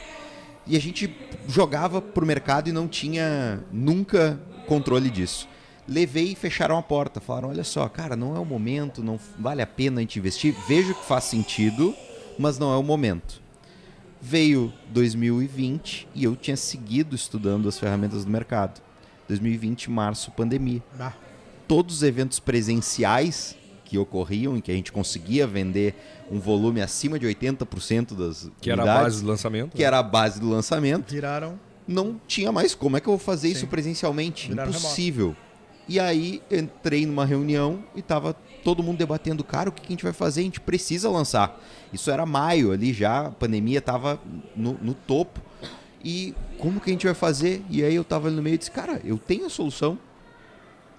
E a gente jogava pro mercado e não tinha nunca controle disso. Levei e fecharam a porta. Falaram, olha só, cara, não é o momento, não vale a pena a gente investir. Vejo que faz sentido, mas não é o momento. Veio 2020 e eu tinha seguido estudando as ferramentas do mercado. 2020, março, pandemia. Todos os eventos presenciais que ocorriam, em que a gente conseguia vender um volume acima de 80% das que era a base do lançamento. Que era a base do lançamento. Viraram. Não tinha mais como é que eu vou fazer isso presencialmente. Viraram impossível. Remoto. E aí entrei numa reunião e estava todo mundo debatendo, cara, o que a gente vai fazer? A gente precisa lançar. Isso era maio ali já, a pandemia estava no topo. E como que a gente vai fazer? E aí eu tava ali no meio e disse, cara, eu tenho a solução.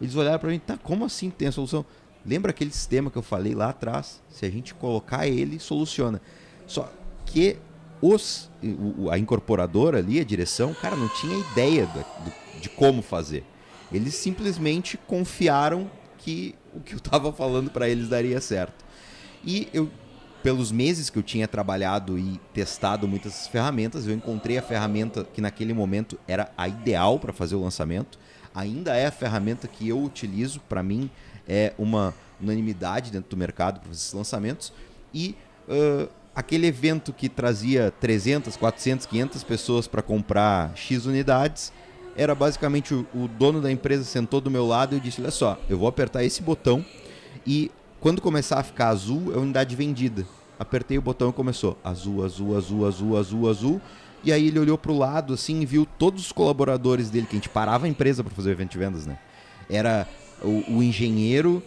Eles olharam para mim, tá, como assim tem a solução? Lembra aquele sistema que eu falei lá atrás? Se a gente colocar ele, soluciona. Só que a incorporadora ali, a direção, cara, não tinha ideia de como fazer. Eles simplesmente confiaram que o que eu estava falando para eles daria certo. E eu, pelos meses que eu tinha trabalhado e testado muitas ferramentas, eu encontrei a ferramenta que naquele momento era a ideal para fazer o lançamento. Ainda é a ferramenta que eu utilizo, para mim é uma unanimidade dentro do mercado para esses lançamentos. E aquele evento que trazia 300, 400, 500 pessoas para comprar X unidades, era basicamente o dono da empresa sentou do meu lado e eu disse, olha só, eu vou apertar esse botão e quando começar a ficar azul, é a unidade vendida. Apertei o botão e começou azul, azul, azul, azul, azul, azul. E aí ele olhou pro lado assim e viu todos os colaboradores dele, que a gente parava a empresa para fazer o evento de vendas, né? Era o engenheiro,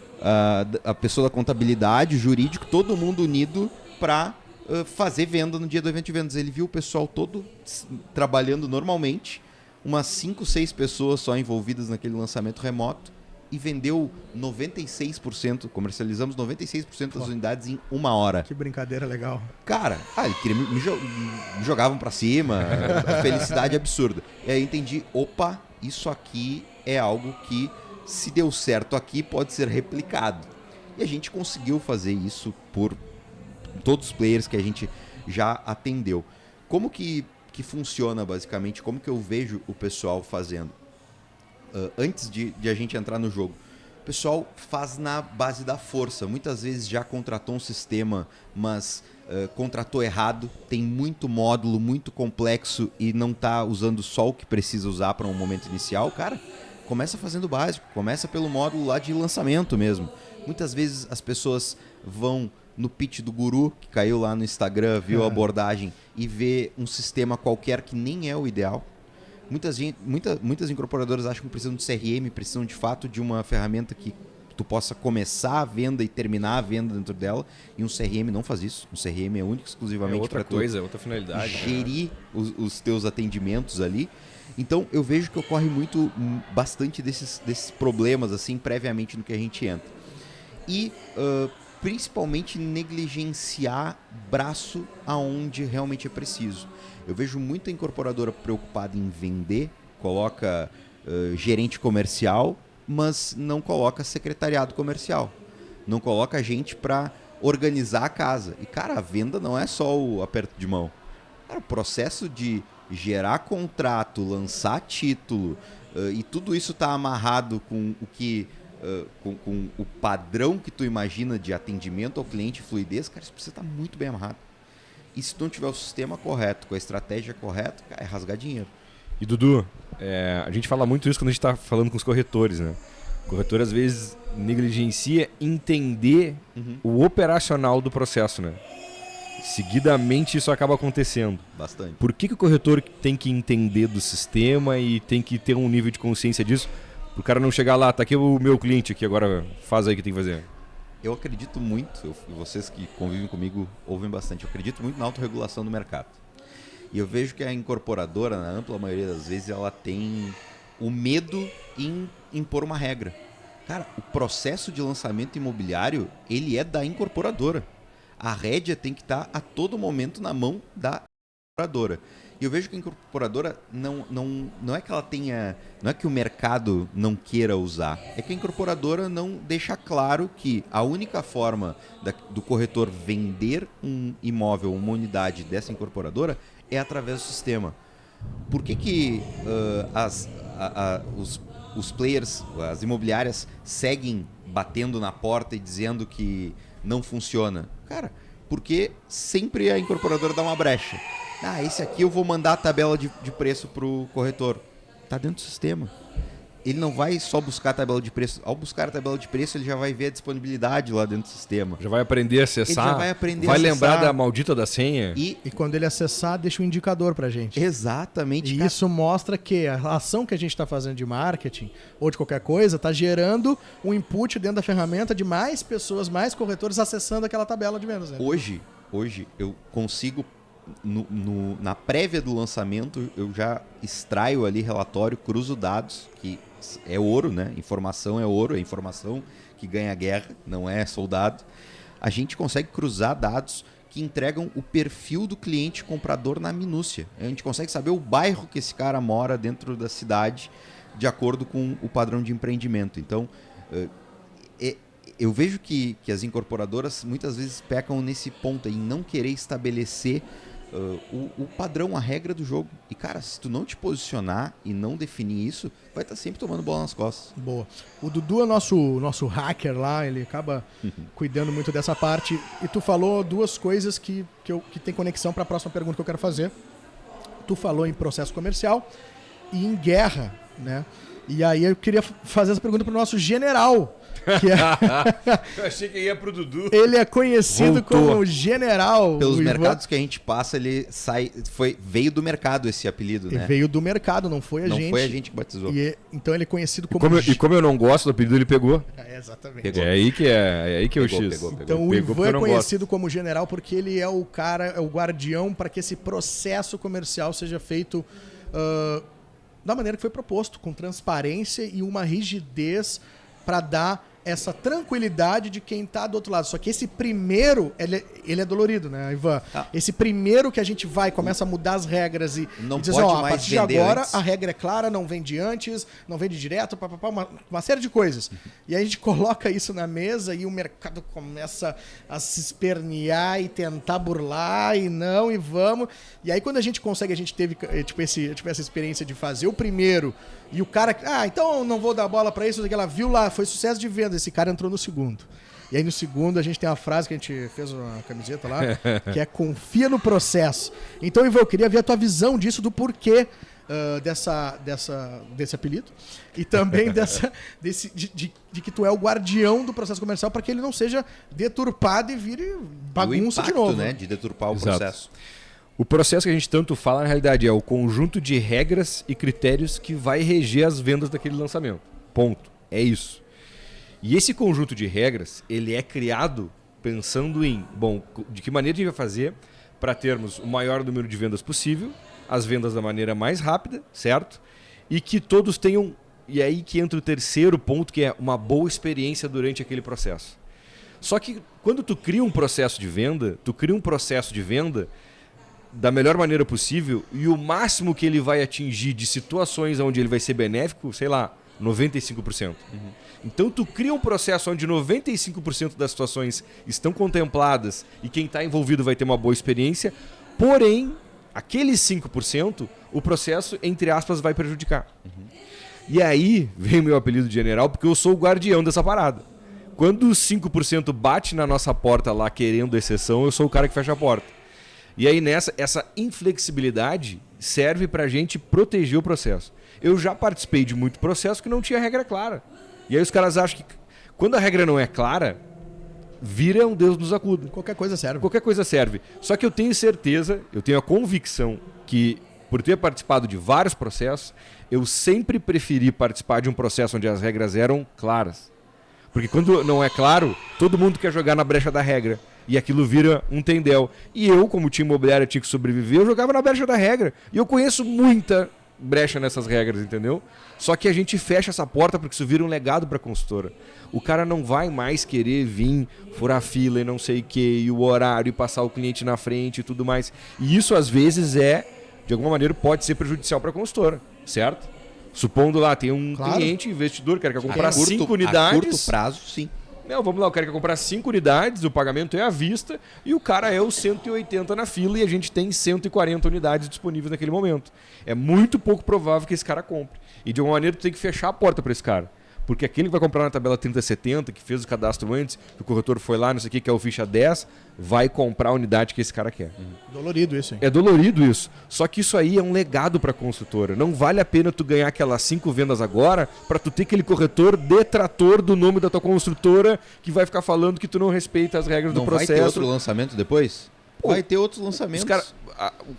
a pessoa da contabilidade, o jurídico, todo mundo unido para fazer venda no dia do evento de vendas. Ele viu o pessoal todo trabalhando normalmente, umas 5, 6 pessoas só envolvidas naquele lançamento remoto e vendeu 96%, comercializamos 96% das unidades em 1 hora. Que brincadeira legal. Cara, ele queria me jogavam pra cima, felicidade absurda. E aí eu entendi, opa, isso aqui é algo que, se deu certo aqui, pode ser replicado. E a gente conseguiu fazer isso por todos os players que a gente já atendeu. Como que funciona, basicamente? Como que eu vejo o pessoal fazendo? Antes de a gente entrar no jogo, o pessoal faz na base da força. Muitas vezes já contratou um sistema, mas contratou errado, tem muito módulo, muito complexo e não está usando só o que precisa usar para um momento inicial. Cara, começa fazendo o básico, começa pelo módulo lá de lançamento mesmo. Muitas vezes as pessoas vão no pitch do guru, que caiu lá no Instagram, viu a abordagem e vê um sistema qualquer que nem é o ideal. Muitas incorporadoras acham que precisam de CRM, precisam de fato de uma ferramenta que tu possa começar a venda e terminar a venda dentro dela. E um CRM não faz isso. Um CRM é único exclusivamente para outra finalidade. Gerir os teus atendimentos ali. Então eu vejo que ocorre bastante desses problemas assim previamente no que a gente entra. E principalmente negligenciar braço aonde realmente é preciso. Eu vejo muita incorporadora preocupada em vender, coloca gerente comercial, mas não coloca secretariado comercial. Não coloca gente para organizar a casa. E, cara, a venda não é só o aperto de mão. Cara, o processo de gerar contrato, lançar título, e tudo isso está amarrado com o que... com o padrão que tu imagina de atendimento ao cliente, fluidez, cara, isso precisa estar muito bem amarrado. E se tu não tiver o sistema correto, com a estratégia correta, cara, é rasgar dinheiro. E Dudu, a gente fala muito isso quando a gente está falando com os corretores, né? O corretor às vezes negligencia entender o operacional do processo, né? Seguidamente isso acaba acontecendo. Bastante. Por que o corretor tem que entender do sistema e tem que ter um nível de consciência disso? Para o cara não chegar lá, tá aqui o meu cliente aqui, agora faz aí o que tem que fazer. Eu acredito muito, vocês que convivem comigo ouvem bastante, eu acredito muito na autorregulação do mercado. E eu vejo que a incorporadora, na ampla maioria das vezes, ela tem o medo em impor uma regra. Cara, o processo de lançamento imobiliário, ele é da incorporadora. A rédea tem que estar a todo momento na mão da incorporadora. E eu vejo que a incorporadora não é que ela tenha... Não é que o mercado não queira usar. É que a incorporadora não deixa claro que a única forma do corretor vender um imóvel, uma unidade dessa incorporadora é através do sistema. Por que os players, as imobiliárias, seguem batendo na porta e dizendo que não funciona? Cara, porque sempre a incorporadora dá uma brecha. Esse aqui eu vou mandar a tabela de preço para o corretor. Está dentro do sistema. ele não vai só buscar a tabela de preço. Ao buscar a tabela de preço, ele já vai ver a disponibilidade lá dentro do sistema. Já vai aprender a acessar. Ele já vai aprender vai a acessar. lembrar da maldita da senha. E quando ele acessar, deixa um indicador pra gente. Exatamente. E isso mostra que a ação que a gente está fazendo de marketing ou de qualquer coisa está gerando um input dentro da ferramenta de mais pessoas, mais corretores acessando aquela tabela de vendas. Né? Hoje eu consigo, na prévia do lançamento, eu já extraio ali relatório, cruzo dados, que é ouro, né? Informação é ouro, é informação que ganha guerra, não é soldado. A gente consegue cruzar dados que entregam o perfil do cliente comprador na minúcia. A gente consegue saber o bairro que esse cara mora dentro da cidade, de acordo com o padrão de empreendimento. Então, eu vejo que as incorporadoras muitas vezes pecam nesse ponto, em não querer estabelecer o padrão, a regra do jogo. E, cara, se tu não te posicionar e não definir isso, vai estar sempre tomando bola nas costas. Boa. O Dudu é nosso hacker lá, ele acaba cuidando muito dessa parte. E tu falou duas coisas que tem conexão para a próxima pergunta que eu quero fazer. Tu falou em processo comercial e em guerra, né? E aí eu queria fazer essa pergunta para o nosso general. Eu achei que ia pro Dudu. Ele é conhecido como general. Pelos mercados que a gente passa, ele veio do mercado esse apelido, né? Ele veio do mercado, não foi a gente. Não foi a gente que batizou. Então ele é conhecido como... E como eu não gosto do apelido, ele pegou. Exatamente. Pegou. É aí que é o X. Pegou. Então o Ivan é conhecido como general porque ele é o cara, é o guardião para que esse processo comercial seja feito da maneira que foi proposto, com transparência e uma rigidez para dar essa tranquilidade de quem tá do outro lado. Só que esse primeiro, ele é dolorido, né, Ivan? Esse primeiro que a gente começa a mudar as regras e diz, a partir de agora a regra é clara, não vende antes, não vende direto, uma série de coisas. E aí a gente coloca isso na mesa e o mercado começa a se espernear e tentar burlar e vamos. E aí quando a gente consegue, a gente teve essa experiência de fazer o primeiro e o cara, então não vou dar bola pra isso, ela viu lá, foi sucesso de venda, esse cara entrou no segundo. E aí no segundo a gente tem uma frase que a gente fez uma camiseta lá, que é confia no processo. Então, Ivan, eu queria ver a tua visão disso, do porquê desse apelido e também de que tu é o guardião do processo comercial para que ele não seja deturpado e vire bagunça impacto, de novo. Né, de deturpar o Exato. processo. O processo que a gente tanto fala, na realidade, é o conjunto de regras e critérios que vai reger as vendas daquele lançamento. Ponto. É isso. E esse conjunto de regras, ele é criado pensando em, de que maneira a gente vai fazer para termos o maior número de vendas possível, as vendas da maneira mais rápida, certo? E que todos tenham, e aí que entra o terceiro ponto, que é uma boa experiência durante aquele processo. Só que quando tu cria um processo de venda, da melhor maneira possível, e o máximo que ele vai atingir de situações onde ele vai ser benéfico, sei lá, 95%. Então tu cria um processo onde 95% das situações estão contempladas e quem está envolvido vai ter uma boa experiência, porém, aqueles 5%, o processo, entre aspas, vai prejudicar. E aí vem o meu apelido de general, porque eu sou o guardião dessa parada. Quando os 5% bate na nossa porta lá querendo exceção, eu sou o cara que fecha a porta. E aí essa inflexibilidade serve pra gente proteger o processo. Eu já participei de muito processo que não tinha regra clara. E aí os caras acham que quando a regra não é clara, vira um Deus nos acuda. Qualquer coisa serve. Qualquer coisa serve. Só que eu tenho certeza, eu tenho a convicção que, por ter participado de vários processos, eu sempre preferi participar de um processo onde as regras eram claras. Porque quando não é claro, todo mundo quer jogar na brecha da regra. E aquilo vira um tendel. E eu, como time imobiliário, tinha que sobreviver, eu jogava na brecha da regra. E eu conheço muita brecha nessas regras, entendeu? Só que a gente fecha essa porta porque isso vira um legado para a consultora. O cara não vai mais querer vir, furar fila e não sei o que, e o horário, e passar o cliente na frente e tudo mais. E isso, às vezes, de alguma maneira, pode ser prejudicial para a consultora, certo? Supondo lá, tem um cliente, investidor, que quer comprar 5 unidades. A curto prazo, sim. Não, vamos lá, o cara quer comprar 5 unidades, o pagamento é à vista e o cara é o 180 na fila e a gente tem 140 unidades disponíveis naquele momento. É muito pouco provável que esse cara compre. E de alguma maneira tu tem que fechar a porta para esse cara. Porque aquele que vai comprar na tabela 3070, que fez o cadastro antes, que o corretor foi lá, não sei o que é o ficha 10, vai comprar a unidade que esse cara quer. Dolorido isso, hein? É dolorido isso. Só que isso aí é um legado para a construtora. Não vale a pena tu ganhar aquelas 5 vendas agora para tu ter aquele corretor detrator do nome da tua construtora que vai ficar falando que tu não respeita as regras do processo. Vai ter outro lançamento depois? Pô, vai ter outros lançamentos.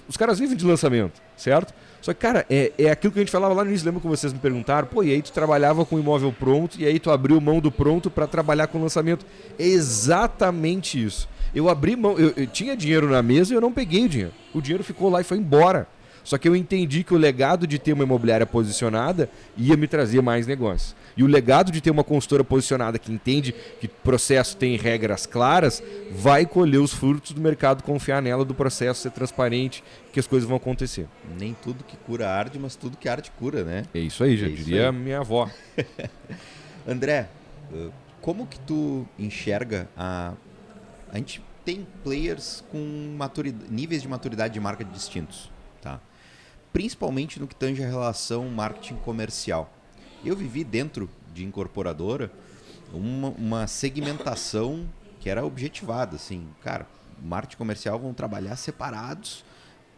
Os caras vivem de lançamento, certo? Só que, cara, é aquilo que a gente falava lá no início. Lembra que vocês me perguntaram? Pô, e aí tu trabalhava com imóvel pronto e aí tu abriu mão do pronto para trabalhar com lançamento. É exatamente isso. Eu abri mão, eu tinha dinheiro na mesa e eu não peguei o dinheiro. O dinheiro ficou lá e foi embora. Só que eu entendi que o legado de ter uma imobiliária posicionada ia me trazer mais negócios. E o legado de ter uma consultora posicionada que entende que o processo tem regras claras, vai colher os frutos do mercado, confiar nela, do processo ser transparente, que as coisas vão acontecer. Nem tudo que cura arde, mas tudo que arde cura, né? É isso aí, já diria minha avó. André, como que tu enxerga a gente tem players com níveis de maturidade de marca distintos, tá? Principalmente no que tange a relação marketing comercial. Eu vivi dentro de incorporadora uma segmentação que era objetivada, assim, cara, marketing comercial vão trabalhar separados,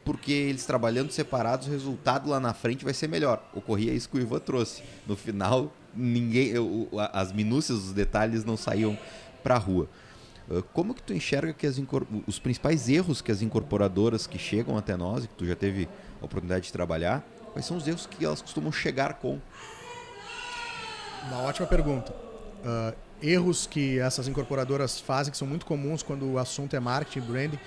porque eles trabalhando separados, o resultado lá na frente vai ser melhor. Ocorria isso que o Ivan trouxe. No final, as minúcias, os detalhes não saíam para a rua. Como que tu enxerga que os principais erros que as incorporadoras que chegam até nós, e que tu já teve a oportunidade de trabalhar, quais são os erros que elas costumam chegar com? Uma ótima pergunta. Erros que essas incorporadoras fazem, que são muito comuns quando o assunto é marketing, branding,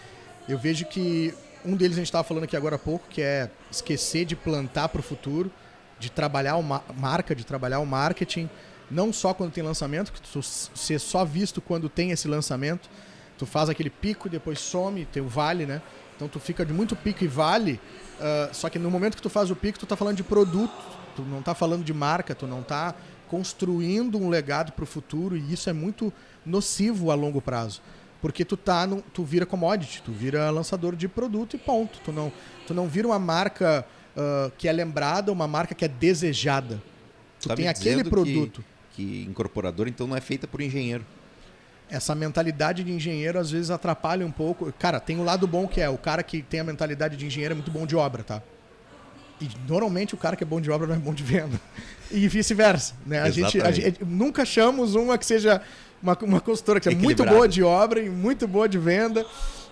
eu vejo que um deles a gente estava falando aqui agora há pouco, que é esquecer de plantar para o futuro, de trabalhar a marca, de trabalhar o marketing, não só quando tem lançamento, que tu ser só visto quando tem esse lançamento, tu faz aquele pico e depois some, tem o vale, né? Então tu fica de muito pico e vale, só que no momento que tu faz o pico, tu tá falando de produto, tu não tá falando de marca, tu não tá construindo um legado para o futuro, e isso é muito nocivo a longo prazo. Porque tu vira commodity, tu vira lançador de produto e ponto. Tu não vira uma marca que é lembrada, uma marca que é desejada. Tu tem aquele produto. Que incorporadora, então, não é feita por engenheiro. Essa mentalidade de engenheiro, às vezes, atrapalha um pouco. Cara, tem um lado bom que é, o cara que tem a mentalidade de engenheiro é muito bom de obra, tá? E, normalmente, o cara que é bom de obra não é bom de venda. E vice-versa, né? A gente nunca achamos uma que seja uma consultora que é muito boa de obra e muito boa de venda.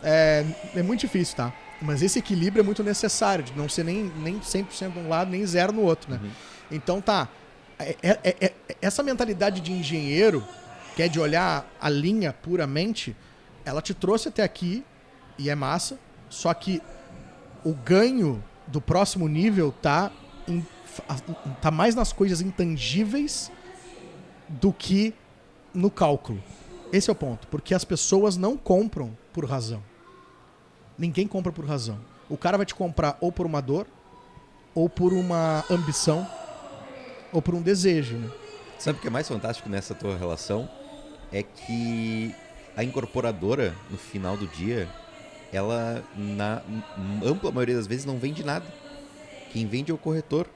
É muito difícil, tá? Mas esse equilíbrio é muito necessário, de não ser nem 100% de um lado, nem 0% no outro, né? Uhum. Então, tá. Essa mentalidade de engenheiro, que é de olhar a linha puramente, ela te trouxe até aqui e é massa, só que o ganho do próximo nível tá mais nas coisas intangíveis do que no cálculo. Esse é o ponto, porque as pessoas não compram por razão. Ninguém compra por razão. O cara vai te comprar ou por uma dor, ou por uma ambição, ou por um desejo, né? Sabe o que é mais fantástico nessa tua relação? É que a incorporadora, no final do dia, ela, na ampla maioria das vezes, não vende nada. Quem vende é o corretor.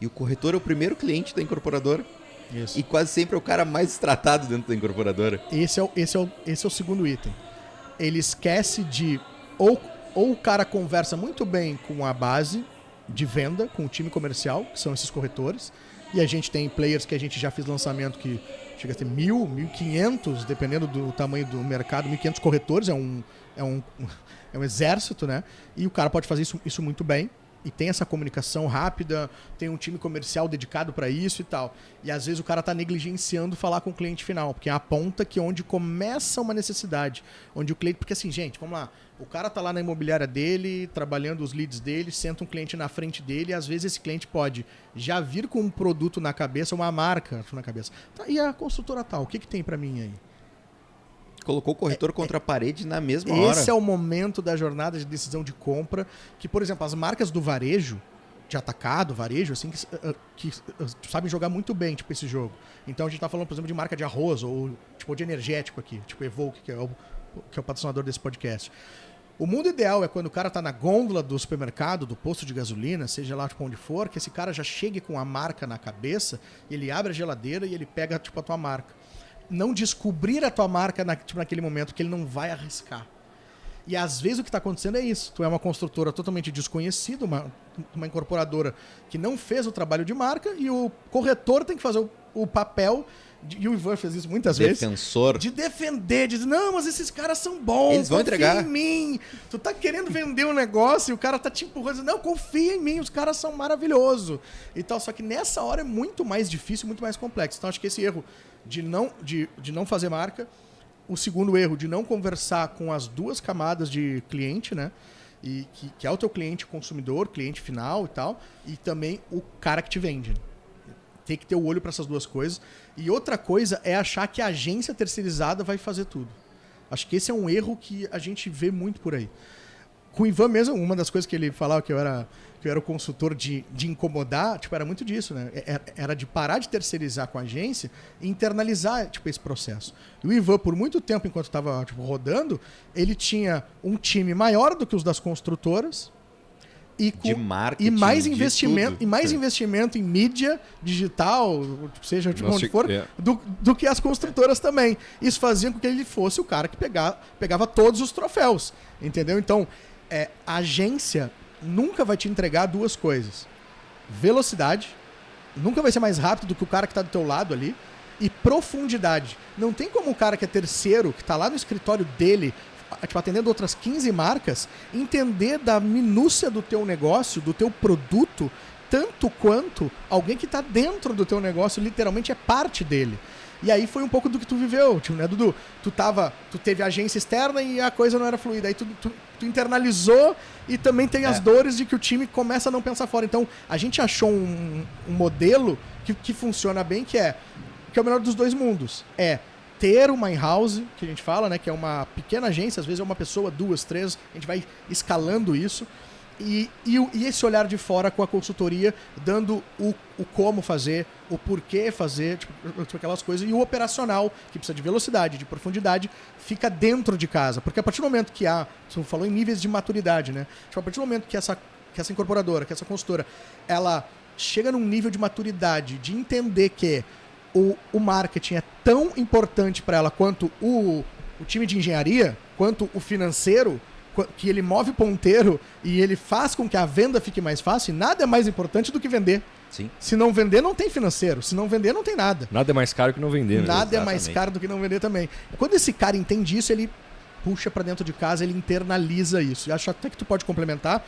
E o corretor é o primeiro cliente da incorporadora. Isso. E quase sempre é o cara mais tratado dentro da incorporadora. Esse é o segundo item. Ele esquece de... Ou o cara conversa muito bem com a base de venda, com o time comercial, que são esses corretores. E a gente tem players que a gente já fez lançamento que chega a ter 1.000, 1.500, dependendo do tamanho do mercado, 1.500 corretores, é um exército, né? E o cara pode fazer isso muito bem. E tem essa comunicação rápida, tem um time comercial dedicado para isso e tal. E às vezes o cara tá negligenciando falar com o cliente final, porque é a ponta que onde começa uma necessidade. Onde o cliente... Porque assim, gente, vamos lá. O cara tá lá na imobiliária dele, trabalhando os leads dele, senta um cliente na frente dele, e às vezes esse cliente pode já vir com um produto na cabeça, uma marca na cabeça. Tá, e a construtora tal, o que tem para mim aí? Colocou o corretor contra a parede na mesma hora. Esse é o momento da jornada de decisão de compra, que, por exemplo, as marcas do varejo, de atacado, varejo, assim, que sabem jogar muito bem, tipo, esse jogo. Então a gente tá falando, por exemplo, de marca de arroz, ou tipo de energético aqui, tipo Evoque, que é o patrocinador desse podcast. O mundo ideal é quando o cara tá na gôndola do supermercado, do posto de gasolina, seja lá tipo onde for, que esse cara já chegue com a marca na cabeça, ele abre a geladeira e ele pega tipo a tua marca. Não descobrir a tua marca naquele momento, que ele não vai arriscar. E às vezes o que está acontecendo é isso. Tu é uma construtora totalmente desconhecida, uma incorporadora que não fez o trabalho de marca e o corretor tem que fazer o papel, e o Ivan fez isso muitas vezes, de defender, de dizer, não, mas esses caras são bons, eles vão entregar em mim. Tu tá querendo vender um negócio e o cara tá te empurrando, não, confia em mim, os caras são maravilhosos e tal. Só que nessa hora é muito mais difícil, muito mais complexo. Então acho que esse erro de não fazer marca, o segundo erro de não conversar com as duas camadas de cliente, né? E que é o teu cliente consumidor, cliente final e tal, e também o cara que te vende. Tem que ter o olho para essas duas coisas. E outra coisa é achar que a agência terceirizada vai fazer tudo. Acho que esse é um erro que a gente vê muito por aí. Com o Ivan mesmo, uma das coisas que ele falava que eu era o consultor de incomodar, tipo, era muito disso, né? Era de parar de terceirizar com a agência e internalizar, tipo, esse processo. E o Ivan, por muito tempo, enquanto estava tipo, rodando, ele tinha um time maior do que os das construtoras, de marketing, mais investimento em mídia digital, seja de onde for, do que as construtoras também. Isso fazia com que ele fosse o cara que pegava todos os troféus, entendeu? Então, a agência nunca vai te entregar duas coisas: velocidade, nunca vai ser mais rápido do que o cara que está do teu lado ali, e profundidade. Não tem como o cara que é terceiro, que está lá no escritório dele, tipo, atendendo outras 15 marcas, entender da minúcia do teu negócio, do teu produto, tanto quanto alguém que está dentro do teu negócio, literalmente é parte dele. E aí foi um pouco do que tu viveu, tipo, né, Dudu? Tu teve agência externa e a coisa não era fluida. Aí tu internalizou e também tem as dores de que o time começa a não pensar fora. Então, a gente achou um modelo que funciona bem, que é o melhor dos dois mundos. Ter uma in-house, que a gente fala, né, que é uma pequena agência, às vezes é uma pessoa, 2, 3, a gente vai escalando isso, e esse olhar de fora com a consultoria, dando o como fazer, o porquê fazer, tipo, aquelas coisas, e o operacional, que precisa de velocidade, de profundidade, fica dentro de casa, porque a partir do momento que você falou em níveis de maturidade, né, tipo, a partir do momento que essa incorporadora, que essa consultora, ela chega num nível de maturidade, de entender que o marketing é tão importante para ela quanto o time de engenharia, quanto o financeiro, que ele move ponteiro e ele faz com que a venda fique mais fácil, e nada é mais importante do que vender. Sim. Se não vender, não tem financeiro. Se não vender, não tem nada. Nada é mais caro que não vender. Né? Nada é mais caro do que não vender também. Quando esse cara entende isso, ele puxa para dentro de casa, ele internaliza isso. E acho até que tu pode complementar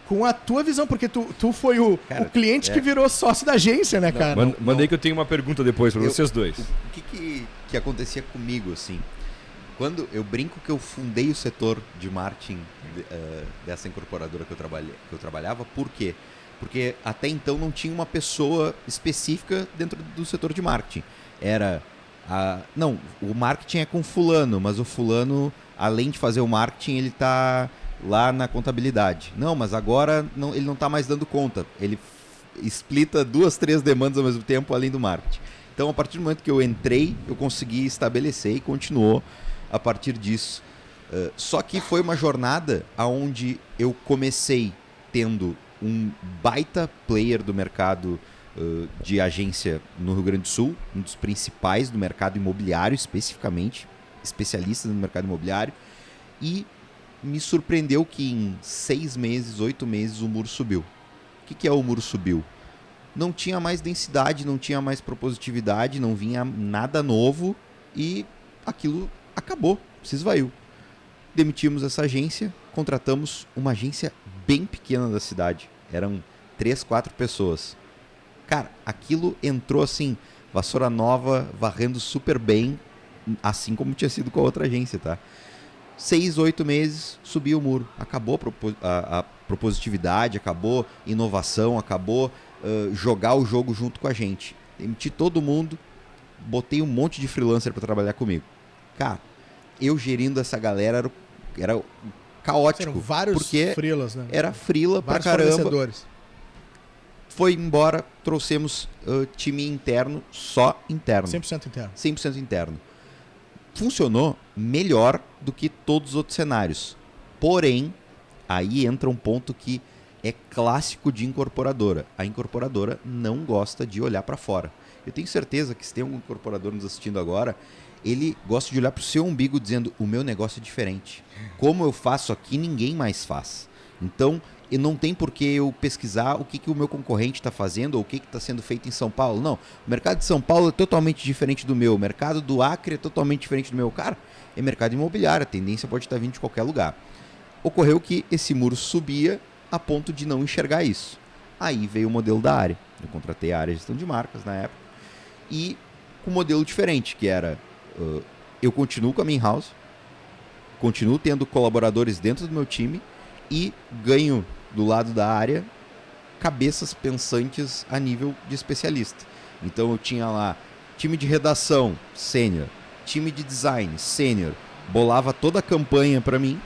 com a tua visão, porque tu foi o cliente que virou sócio da agência, né, cara? Mandei que eu tenho uma pergunta depois para vocês dois. O que acontecia comigo, assim? Quando eu brinco que eu fundei o setor de marketing dessa incorporadora que eu trabalhava, por quê? Porque até então não tinha uma pessoa específica dentro do setor de marketing. Não, o marketing é com fulano, mas o fulano, além de fazer o marketing, ele está lá na contabilidade. Não, mas agora ele não está mais dando conta. Ele explita 2, 3 demandas ao mesmo tempo, além do marketing. Então, a partir do momento que eu entrei, eu consegui estabelecer e continuou a partir disso. Só que foi uma jornada onde eu comecei tendo um baita player do mercado de agência no Rio Grande do Sul, um dos principais do mercado imobiliário, especificamente, especialista no mercado imobiliário, e me surpreendeu que em 6 meses, 8 meses, o muro subiu. O que é o muro subiu? Não tinha mais densidade, não tinha mais propositividade, não vinha nada novo e aquilo acabou, se esvaiu. Demitimos essa agência, contratamos uma agência bem pequena da cidade. Eram 3, 4 pessoas. Cara, aquilo entrou assim, vassoura nova, varrendo super bem, assim como tinha sido com a outra agência, tá? 6, 8 meses, subiu o muro. Acabou a propositividade, acabou inovação, acabou jogar o jogo junto com a gente. Demiti todo mundo, botei um monte de freelancer para trabalhar comigo. Cara, eu gerindo essa galera era caótico. Eram vários freelas, né? Era freela pra caramba. Foi embora, trouxemos time interno, só interno. 100% interno. 100% interno. Funcionou melhor do que todos os outros cenários. Porém, aí entra um ponto que é clássico de incorporadora. A incorporadora não gosta de olhar para fora. Eu tenho certeza que se tem algum incorporador nos assistindo agora, ele gosta de olhar para o seu umbigo dizendo, o meu negócio é diferente. Como eu faço aqui, ninguém mais faz. Então, e não tem por que eu pesquisar o que o meu concorrente está fazendo ou o que está sendo feito em São Paulo. Não, o mercado de São Paulo é totalmente diferente do meu. O mercado do Acre é totalmente diferente do meu. Cara, é mercado imobiliário, a tendência pode estar vindo de qualquer lugar. Ocorreu que esse muro subia a ponto de não enxergar isso. Aí veio o modelo da área. Eu contratei a área de gestão de marcas na época. E com um modelo diferente, que era... eu continuo com a minha in-house, continuo tendo colaboradores dentro do meu time e ganho do lado da área cabeças pensantes a nível de especialista. Então eu tinha lá time de redação, sênior, time de design, sênior, bolava toda a campanha para mim,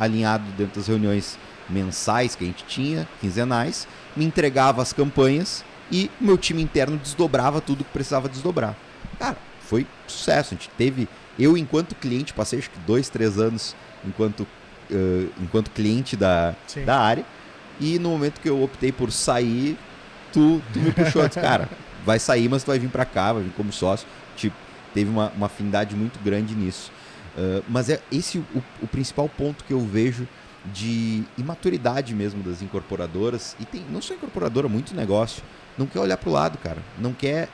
alinhado dentro das reuniões mensais que a gente tinha, quinzenais, me entregava as campanhas e o meu time interno desdobrava tudo que precisava desdobrar. Cara, foi sucesso. A gente teve, eu enquanto cliente, passei acho que 2-3 anos enquanto cliente da área, e no momento que eu optei por sair, tu me puxou, disse, cara, vai sair, mas tu vai vir para cá, vai vir como sócio. Tipo, teve uma afinidade muito grande nisso. Mas é esse o principal ponto que eu vejo de imaturidade mesmo das incorporadoras, e tem não só incorporadora, muito negócio, não quer olhar para o lado, cara, não quer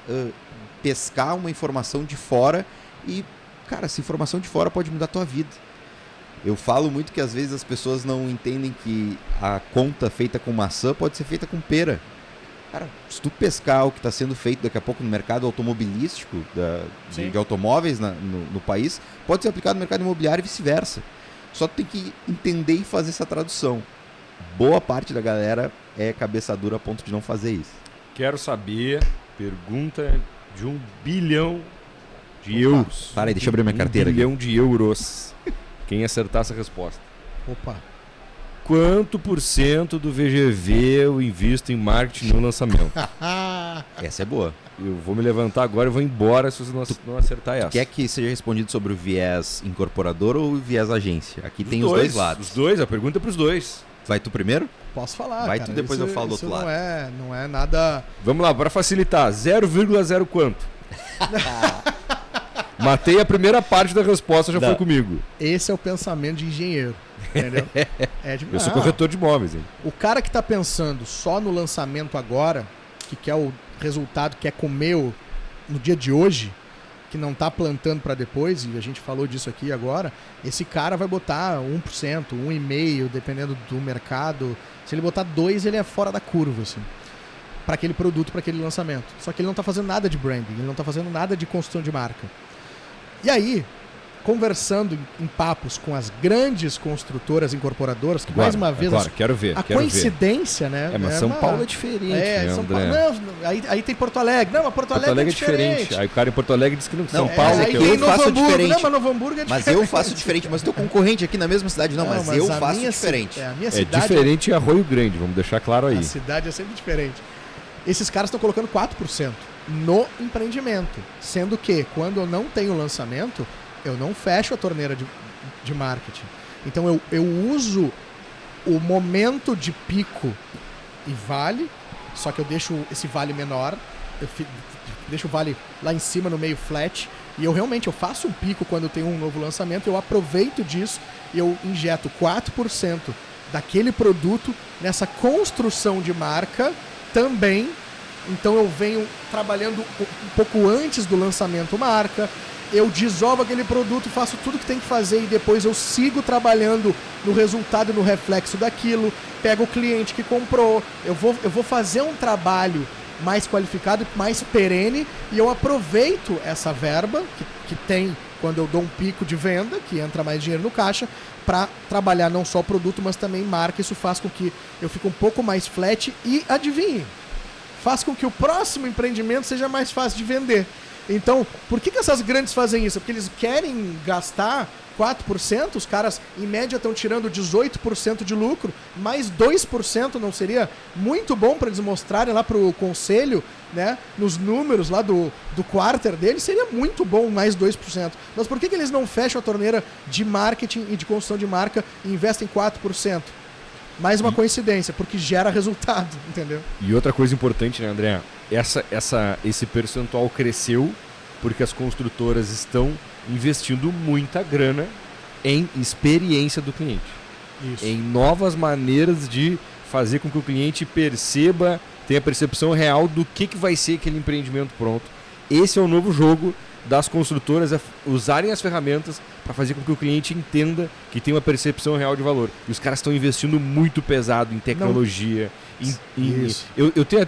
pescar uma informação de fora e, cara, essa informação de fora pode mudar a tua vida. Eu falo muito que às vezes as pessoas não entendem que a conta feita com maçã pode ser feita com pera. Cara, se tu pescar o que está sendo feito daqui a pouco no mercado automobilístico de automóveis no país, pode ser aplicado no mercado imobiliário e vice-versa. Só tu tem que entender e fazer essa tradução. Boa parte da galera é cabeça dura a ponto de não fazer isso. Quero saber, pergunta de 1 bilhão de euros. Para aí, deixa eu abrir minha carteira 1 bilhão de euros. Quem acertar essa resposta. Opa. Quanto por cento do VGV eu invisto em marketing no lançamento? Essa é boa. Eu vou me levantar agora e vou embora se você não acertar essa. Quer que seja respondido sobre o viés incorporador ou o viés agência? Aqui tem os dois lados. Os dois, a pergunta é para os dois. Vai tu primeiro? Posso falar, Vai cara. tu, depois eu falo do outro lado. Não é nada... Vamos lá, para facilitar. 0,0 quanto? Matei a primeira parte da resposta, já foi comigo. Esse é o pensamento de engenheiro, entendeu? Eu sou corretor de imóveis. Hein? O cara que está pensando só no lançamento agora, que quer o resultado, quer comer no dia de hoje, que não está plantando para depois, e a gente falou disso aqui agora, esse cara vai botar 1%, 1,5%, dependendo do mercado. Se ele botar 2%, ele é fora da curva, assim, para aquele produto, para aquele lançamento. Só que ele não está fazendo nada de branding, ele não está fazendo nada de construção de marca. E aí, conversando em papos com as grandes construtoras incorporadoras, que mais uma vez... quero ver. Coincidência, né? Mas São Paulo é diferente, né, São André? Paulo, aí tem Porto Alegre. Não, mas Porto Alegre é diferente. Aí o cara em Porto Alegre diz que não, São Paulo... Aí eu faço diferente. Não, mas Novo Hamburgo é diferente. Mas eu faço diferente. Mas teu concorrente aqui na mesma cidade não, mas eu faço diferente. A minha cidade diferente em Arroio Grande, vamos deixar claro aí. A cidade é sempre diferente. Esses caras estão colocando 4% no empreendimento. Sendo que, quando eu não tenho lançamento, eu não fecho a torneira de marketing. Então eu uso o momento de pico e vale, só que eu deixo esse vale menor, eu deixo o vale lá em cima no meio flat, e eu faço um pico quando eu tenho um novo lançamento, eu aproveito disso e eu injeto 4% daquele produto nessa construção de marca também. Então eu venho trabalhando um pouco antes do lançamento marca, eu desovo aquele produto, faço tudo que tem que fazer e depois eu sigo trabalhando no resultado e no reflexo daquilo, pego o cliente que comprou, eu vou fazer um trabalho mais qualificado, mais perene, e eu aproveito essa verba que tem quando eu dou um pico de venda, que entra mais dinheiro no caixa, para trabalhar não só o produto, mas também marca. Isso faz com que eu fique um pouco mais flat e, adivinhe, faz com que o próximo empreendimento seja mais fácil de vender. Então, por que essas grandes fazem isso? Porque eles querem gastar 4%, os caras em média estão tirando 18% de lucro, mais 2% não seria muito bom para eles mostrarem lá pro conselho, né, nos números lá do quarter deles, seria muito bom mais 2%. Mas por que eles não fecham a torneira de marketing e de construção de marca e investem 4%? Mais uma coincidência, porque gera resultado, entendeu? E outra coisa importante, né, André? Esse percentual cresceu porque as construtoras estão investindo muita grana em experiência do cliente. Isso. Em novas maneiras de fazer com que o cliente perceba, tenha a percepção real do que vai ser aquele empreendimento pronto. Esse é o novo jogo das construtoras, é usarem as ferramentas para fazer com que o cliente entenda que tem uma percepção real de valor. E os caras estão investindo muito pesado em tecnologia. Eu tenho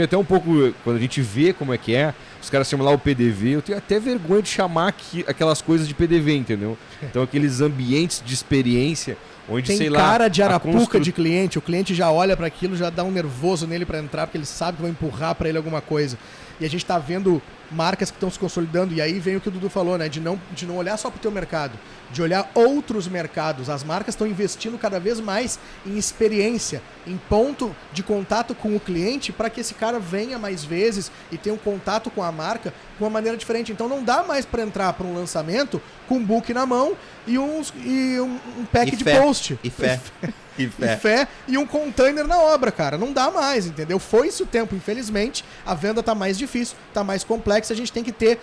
até um pouco, quando a gente vê como é que é, os caras chamam lá o PDV, eu tenho até vergonha de chamar aquelas coisas de PDV, entendeu? Então aqueles ambientes de experiência onde, tem sei lá... Tem cara de arapuca de cliente, o cliente já olha para aquilo, já dá um nervoso nele para entrar, porque ele sabe que vai empurrar para ele alguma coisa. E a gente tá vendo marcas que estão se consolidando, e aí vem o que o Dudu falou, né? De não olhar só pro teu mercado, de olhar outros mercados. As marcas estão investindo cada vez mais em experiência, em ponto de contato com o cliente, para que esse cara venha mais vezes e tenha um contato com a marca de uma maneira diferente. Então não dá mais para entrar para um lançamento com um book na mão e um pack de post. E fé. E fé e um container na obra, cara. Não dá mais, entendeu? Foi-se o tempo, infelizmente. A venda tá mais difícil, tá mais complexa. A gente tem que ter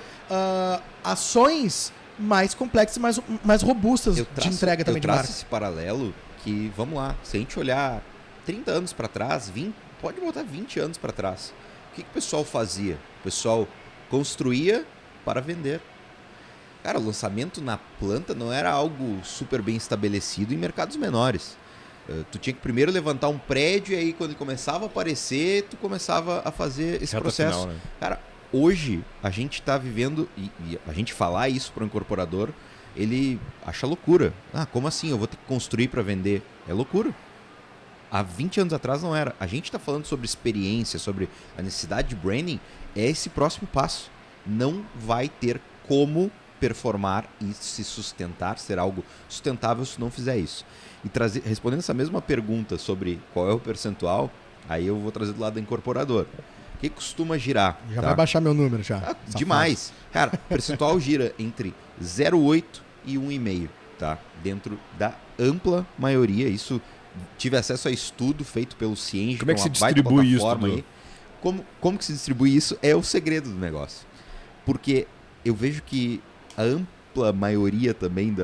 ações mais complexas, mais robustas de entrega também de marca. Eu traço esse paralelo que, vamos lá, se a gente olhar 30 anos para trás, 20, pode botar 20 anos para trás. O que o pessoal fazia? O pessoal construía para vender. Cara, o lançamento na planta não era algo super bem estabelecido em mercados menores. Tu tinha que primeiro levantar um prédio e aí quando ele começava a aparecer, tu começava a fazer esse processo. Final, né? Cara, hoje a gente está vivendo, e a gente falar isso para um incorporador, ele acha loucura. Ah, como assim? Eu vou ter que construir para vender? É loucura. Há 20 anos atrás não era. A gente está falando sobre experiência, sobre a necessidade de branding, é esse próximo passo. Não vai ter como performar e se sustentar, ser algo sustentável se não fizer isso. E respondendo essa mesma pergunta sobre qual é o percentual, aí eu vou trazer do lado do incorporador. O que costuma girar? Já vai baixar meu número já. Demais. Cara, o percentual gira entre 0,8 e 1,5, tá? Dentro da ampla maioria. Isso, tive acesso a estudo feito pelo Cienge. Como é que se distribui isso? Aí. Como que se distribui isso é o segredo do negócio. Porque eu vejo que a ampla maioria também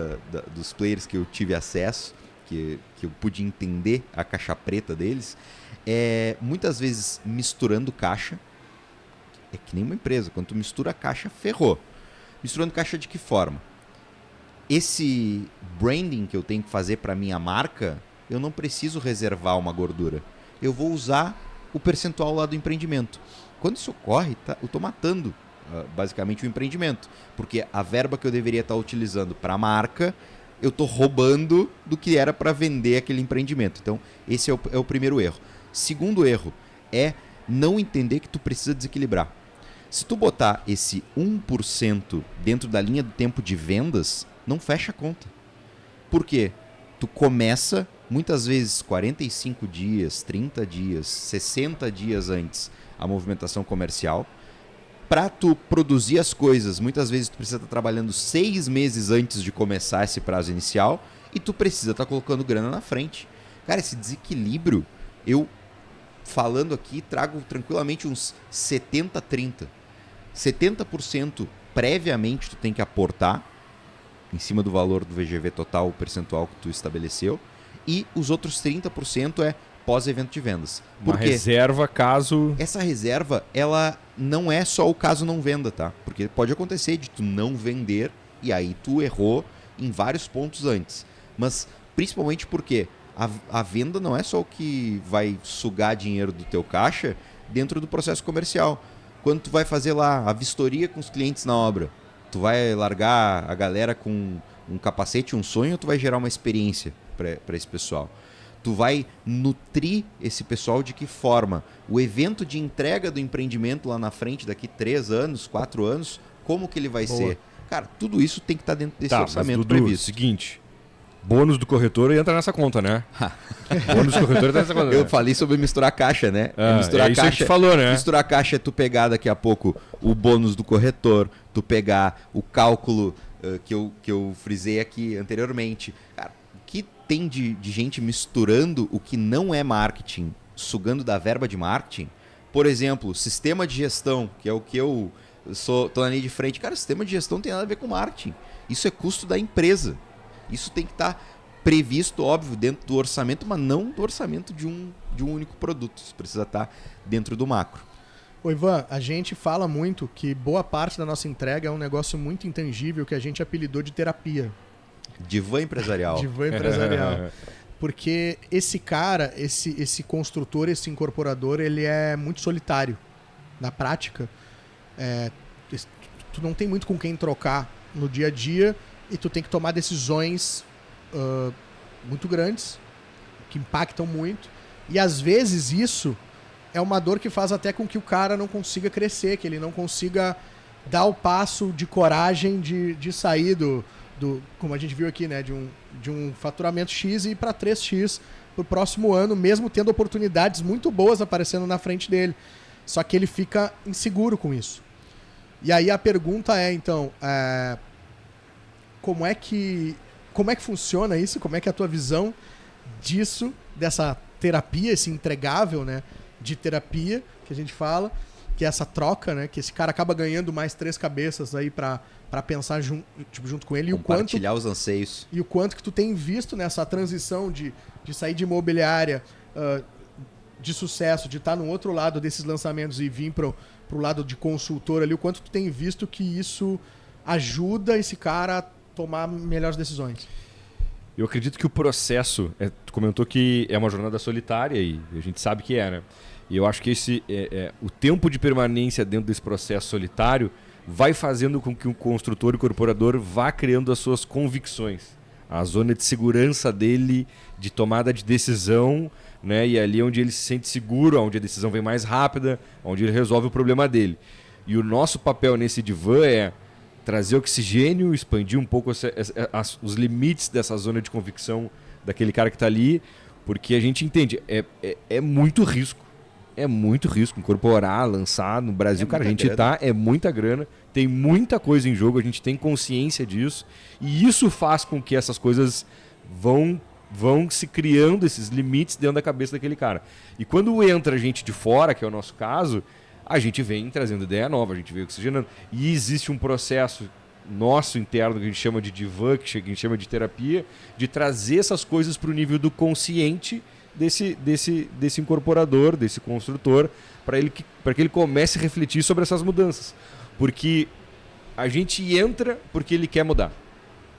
dos players que eu tive acesso, que eu pude entender a caixa preta deles, muitas vezes misturando caixa. É que nem uma empresa, quando tu mistura a caixa, ferrou. Misturando caixa de que forma? Esse branding que eu tenho que fazer para minha marca, eu não preciso reservar uma gordura. Eu vou usar o percentual lá do empreendimento. Quando isso ocorre, eu estou matando basicamente o empreendimento, porque a verba que eu deveria estar utilizando para a marca, eu estou roubando do que era para vender aquele empreendimento. Então, esse é o primeiro erro. Segundo erro é não entender que tu precisa desequilibrar. Se tu botar esse 1% dentro da linha do tempo de vendas, não fecha a conta. Por quê? Tu começa, muitas vezes, 45 dias, 30 dias, 60 dias antes a movimentação comercial. Para tu produzir as coisas, muitas vezes tu precisa estar trabalhando 6 meses antes de começar esse prazo inicial e tu precisa estar colocando grana na frente. Cara, esse desequilíbrio, eu falando aqui, trago tranquilamente uns 70-30. 70% previamente tu tem que aportar em cima do valor do VGV total, o percentual que tu estabeleceu, e os outros 30% é pós-evento de vendas. Uma reserva caso... Essa reserva, ela não é só o caso não venda, tá? Porque pode acontecer de tu não vender e aí tu errou em vários pontos antes. Mas principalmente porque a venda não é só o que vai sugar dinheiro do teu caixa dentro do processo comercial. Quando tu vai fazer lá a vistoria com os clientes na obra, tu vai largar a galera com um capacete, um sonho, ou tu vai gerar uma experiência para esse pessoal? Tu vai nutrir esse pessoal de que forma? O evento de entrega do empreendimento lá na frente, daqui 3 anos, 4 anos, como que ele vai Boa. ser. Cara, tudo isso tem que estar dentro desse orçamento mas, Dudu, previsto. Seguinte, bônus do corretor entra nessa conta, né? Bônus do corretor entra nessa conta. Eu né? falei sobre misturar caixa, né? Misturar caixa, isso que a gente falou, né? Misturar caixa é tu pegar daqui a pouco o bônus do corretor, tu pegar o cálculo que eu frisei aqui anteriormente. Cara, o que tem de gente misturando o que não é marketing, sugando da verba de marketing? Por exemplo, sistema de gestão, que é o que eu tô na linha de frente. Cara, sistema de gestão não tem nada a ver com marketing. Isso é custo da empresa. Isso tem que estar previsto, óbvio, dentro do orçamento, mas não do orçamento de um único produto. Isso precisa estar dentro do macro. Ô Ivan, a gente fala muito que boa parte da nossa entrega é um negócio muito intangível que a gente apelidou de terapia. Divã empresarial. Divã empresarial. Porque esse cara, esse construtor, esse incorporador, ele é muito solitário. Na prática, tu não tem muito com quem trocar no dia a dia e tu tem que tomar decisões muito grandes, que impactam muito. E às vezes isso é uma dor que faz até com que o cara não consiga crescer, que ele não consiga dar o passo de coragem de sair do como a gente viu aqui, né, de um faturamento X e ir para 3X pro próximo ano, mesmo tendo oportunidades muito boas aparecendo na frente dele. Só que ele fica inseguro com isso. E aí a pergunta é, então, como é que funciona isso? Como é que é a tua visão disso, dessa terapia, esse entregável, né, de terapia que a gente fala, que é essa troca, né, que esse cara acaba ganhando mais 3 cabeças aí para pensar junto com ele. Compartilhar os anseios. E o quanto que tu tem visto nessa transição de sair de imobiliária de sucesso, de estar no outro lado desses lançamentos e vir pro lado de consultor ali, o quanto tu tem visto que isso ajuda esse cara a tomar melhores decisões? Eu acredito que o processo, tu comentou que é uma jornada solitária e a gente sabe que é, né? E eu acho que o tempo de permanência dentro desse processo solitário vai fazendo com que o construtor e incorporador vá criando as suas convicções. A zona de segurança dele, de tomada de decisão, né? E ali onde ele se sente seguro, onde a decisão vem mais rápida, onde ele resolve o problema dele. E o nosso papel nesse divã é trazer oxigênio, expandir um pouco os limites dessa zona de convicção daquele cara que está ali, porque a gente entende, é muito risco. É muito risco incorporar, lançar no Brasil. Cara, a gente é muita grana, tem muita coisa em jogo, a gente tem consciência disso. E isso faz com que essas coisas vão se criando, esses limites dentro da cabeça daquele cara. E quando entra gente de fora, que é o nosso caso, a gente vem trazendo ideia nova, a gente vem oxigenando. E existe um processo nosso interno, que a gente chama de divã, que a gente chama de terapia, de trazer essas coisas para o nível do consciente desse incorporador, desse construtor, para que ele comece a refletir sobre essas mudanças. Porque a gente entra porque ele quer mudar.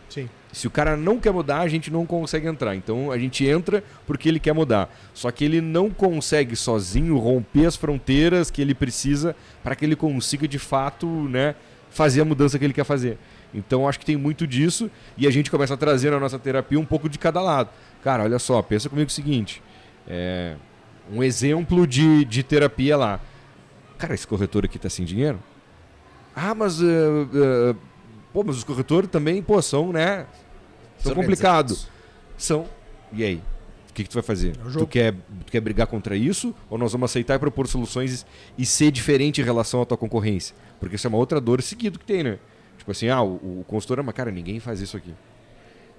Sim. Se o cara não quer mudar, a gente não consegue entrar. Então a gente entra porque ele quer mudar. Só que ele não consegue sozinho romper as fronteiras que ele precisa para que ele consiga de fato, né, fazer a mudança que ele quer fazer. Então acho que tem muito disso e a gente começa a trazer na nossa terapia um pouco de cada lado. Cara, olha só, pensa comigo o seguinte, um exemplo de terapia lá. Cara, esse corretor aqui tá sem dinheiro? Ah, mas mas os corretores também, são, né? São complicados. São. E aí? O que tu vai fazer? Tu quer brigar contra isso? Ou nós vamos aceitar e propor soluções e ser diferente em relação à tua concorrência? Porque isso é uma outra dor seguida que tem, né? Tipo assim, o consultor, mas cara, ninguém faz isso aqui.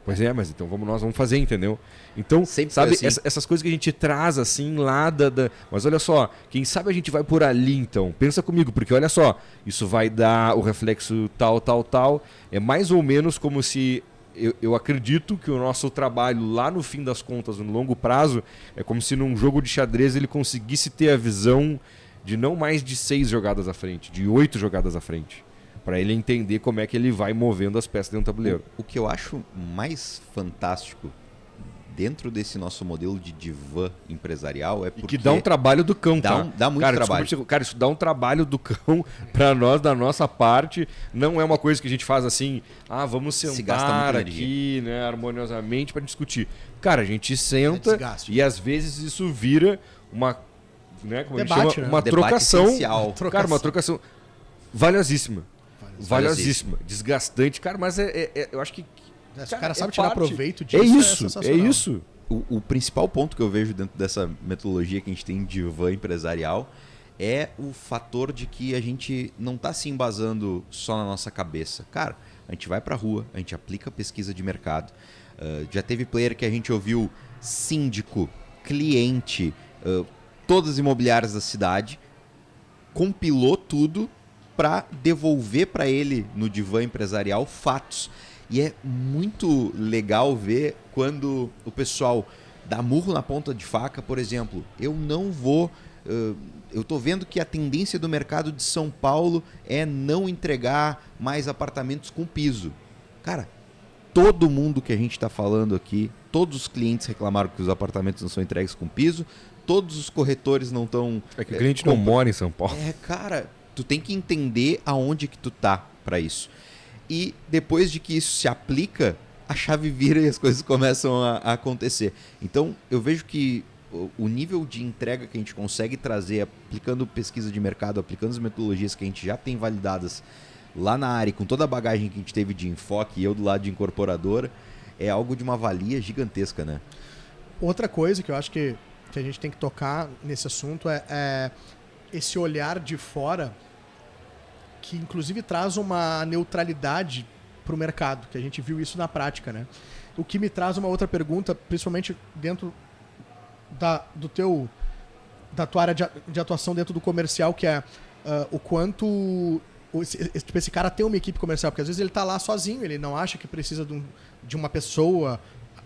Pois é, mas então nós vamos fazer, entendeu? Então, sempre sabe, assim. essas coisas que a gente traz assim lá Mas olha só, quem sabe a gente vai por ali então. Pensa comigo, porque olha só, isso vai dar o reflexo tal. É mais ou menos como se... Eu acredito que o nosso trabalho lá no fim das contas, no longo prazo, é como se num jogo de xadrez ele conseguisse ter a visão de não mais de 6 jogadas à frente, de 8 jogadas à frente. Para ele entender como é que ele vai movendo as peças dentro do tabuleiro. O que eu acho mais fantástico dentro desse nosso modelo de divã empresarial é porque... E que dá um trabalho do cão, tá? Dá muito trabalho. Cara, isso dá um trabalho do cão para nós, da nossa parte. Não é uma coisa que a gente faz assim, vamos sentar aqui, né, harmoniosamente para discutir. Cara, a gente senta e às vezes isso vira uma... Né, como debate, a gente chama, né? Uma trocação. Essencial. Cara, uma trocação valiosíssima. Valiosíssima. Desgastante, cara, mas eu acho que... Se o cara sabe tirar proveito disso, é isso. O principal ponto que eu vejo dentro dessa metodologia que a gente tem de van empresarial é o fator de que a gente não está se embasando só na nossa cabeça. Cara, a gente vai para a rua, a gente aplica pesquisa de mercado. Já teve player que a gente ouviu síndico, cliente, todas as imobiliárias da cidade, compilou tudo para devolver para ele no divã empresarial fatos. E é muito legal ver quando o pessoal dá murro na ponta de faca, por exemplo. Eu tô vendo que a tendência do mercado de São Paulo é não entregar mais apartamentos com piso. Cara, todo mundo que a gente está falando aqui, todos os clientes reclamaram que os apartamentos não são entregues com piso, todos os corretores não estão... É que o cliente não mora em São Paulo. Cara, tu tem que entender aonde que tu tá para isso. E depois de que isso se aplica, a chave vira e as coisas começam a acontecer. Então, eu vejo que o nível de entrega que a gente consegue trazer aplicando pesquisa de mercado, aplicando as metodologias que a gente já tem validadas lá na área, com toda a bagagem que a gente teve de enfoque e eu do lado de incorporadora, é algo de uma valia gigantesca, né? Outra coisa que eu acho que a gente tem que tocar nesse assunto é esse olhar de fora, que inclusive traz uma neutralidade para o mercado, que a gente viu isso na prática, né? O que me traz uma outra pergunta, principalmente dentro da tua área de atuação dentro do comercial, que é o quanto esse cara tem uma equipe comercial, porque às vezes ele está lá sozinho, ele não acha que precisa de uma pessoa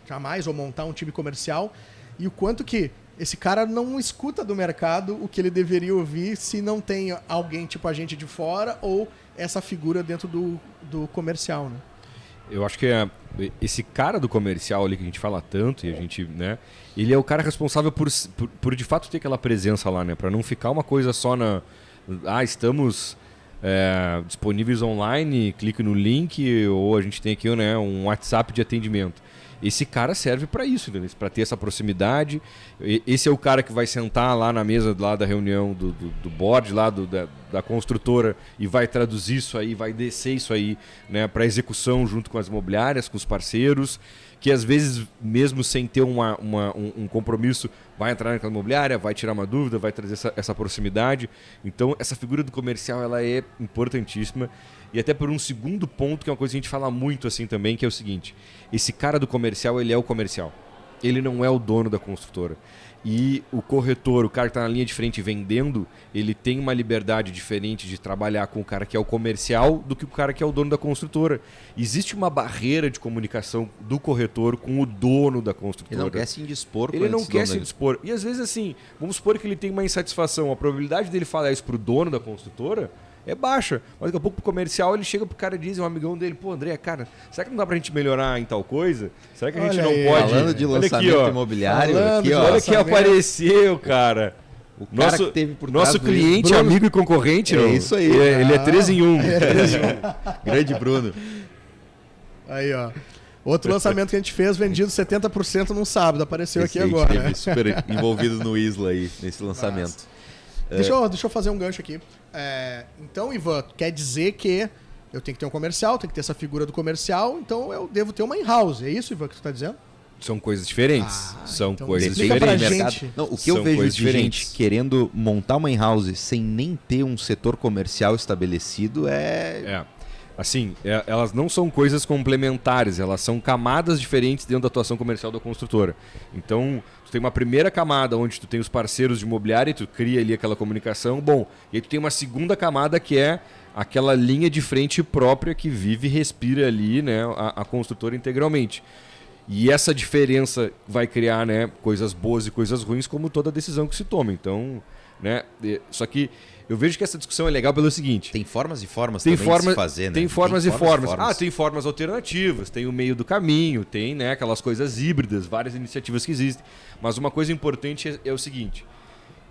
jamais, ou montar um time comercial, e o quanto que esse cara não escuta do mercado o que ele deveria ouvir se não tem alguém tipo a gente de fora ou essa figura dentro do comercial, né? Eu acho que esse cara do comercial ali que a gente fala tanto e a gente, né? Ele é o cara responsável por de fato ter aquela presença lá, né? Para não ficar uma coisa só estamos disponíveis online, clique no link, ou a gente tem aqui, né, um WhatsApp de atendimento. Esse cara serve para isso, para ter essa proximidade. Esse é o cara que vai sentar lá na mesa lá da reunião do board, lá da construtora, e vai traduzir isso aí, vai descer isso aí, né, para execução junto com as imobiliárias, com os parceiros, que às vezes, mesmo sem ter um compromisso, vai entrar naquela imobiliária, vai tirar uma dúvida, vai trazer essa proximidade. Então, essa figura do comercial ela é importantíssima. E até por um segundo ponto, que é uma coisa que a gente fala muito assim também, que é o seguinte: esse cara do comercial, ele é o comercial. Ele não é o dono da construtora. E o corretor, o cara que está na linha de frente vendendo, ele tem uma liberdade diferente de trabalhar com o cara que é o comercial do que o cara que é o dono da construtora. Existe uma barreira de comunicação do corretor com o dono da construtora. Ele não quer se indispor. Ele não quer se indispor. E às vezes assim, vamos supor que ele tem uma insatisfação. A probabilidade dele falar isso para o dono da construtora é baixa. Mas daqui a pouco pro comercial ele chega pro cara e diz, um amigão dele, pô, André, cara, será que não dá pra gente melhorar em tal coisa? Será que a gente não pode... Falando de lançamento imobiliário, olha que apareceu, cara. O cara que teve por trás nosso cliente, Bruno, amigo e concorrente, não? Isso aí. Ele é 3 em 1. Grande Bruno. Aí, ó. Outro lançamento que a gente fez, vendido 70% num sábado, apareceu Esse aqui agora. Esteve super envolvido no Isla aí, nesse lançamento. Deixa eu fazer um gancho aqui. Então, Ivan, quer dizer que eu tenho que ter um comercial, tenho que ter essa figura do comercial, então eu devo ter uma in-house. É isso, Ivan, que tu tá dizendo? São coisas diferentes. São então coisas explica pra diferentes. gente. Não, o que eu vejo de gente querendo montar uma in-house sem nem ter um setor comercial estabelecido Assim, elas não são coisas complementares, elas são camadas diferentes dentro da atuação comercial da construtora. Então, tu tem uma primeira camada onde tu tem os parceiros de imobiliária e tu cria ali aquela comunicação, e aí tu tem uma segunda camada que é aquela linha de frente própria que vive e respira ali, né, a construtora integralmente. E essa diferença vai criar, né, coisas boas e coisas ruins, como toda decisão que se toma. Então, né, só que eu vejo que essa discussão é legal pelo seguinte... Tem formas e formas também de se fazer, né? Tem formas e formas. Tem formas alternativas, tem o meio do caminho, tem, né, aquelas coisas híbridas, várias iniciativas que existem. Mas uma coisa importante é o seguinte...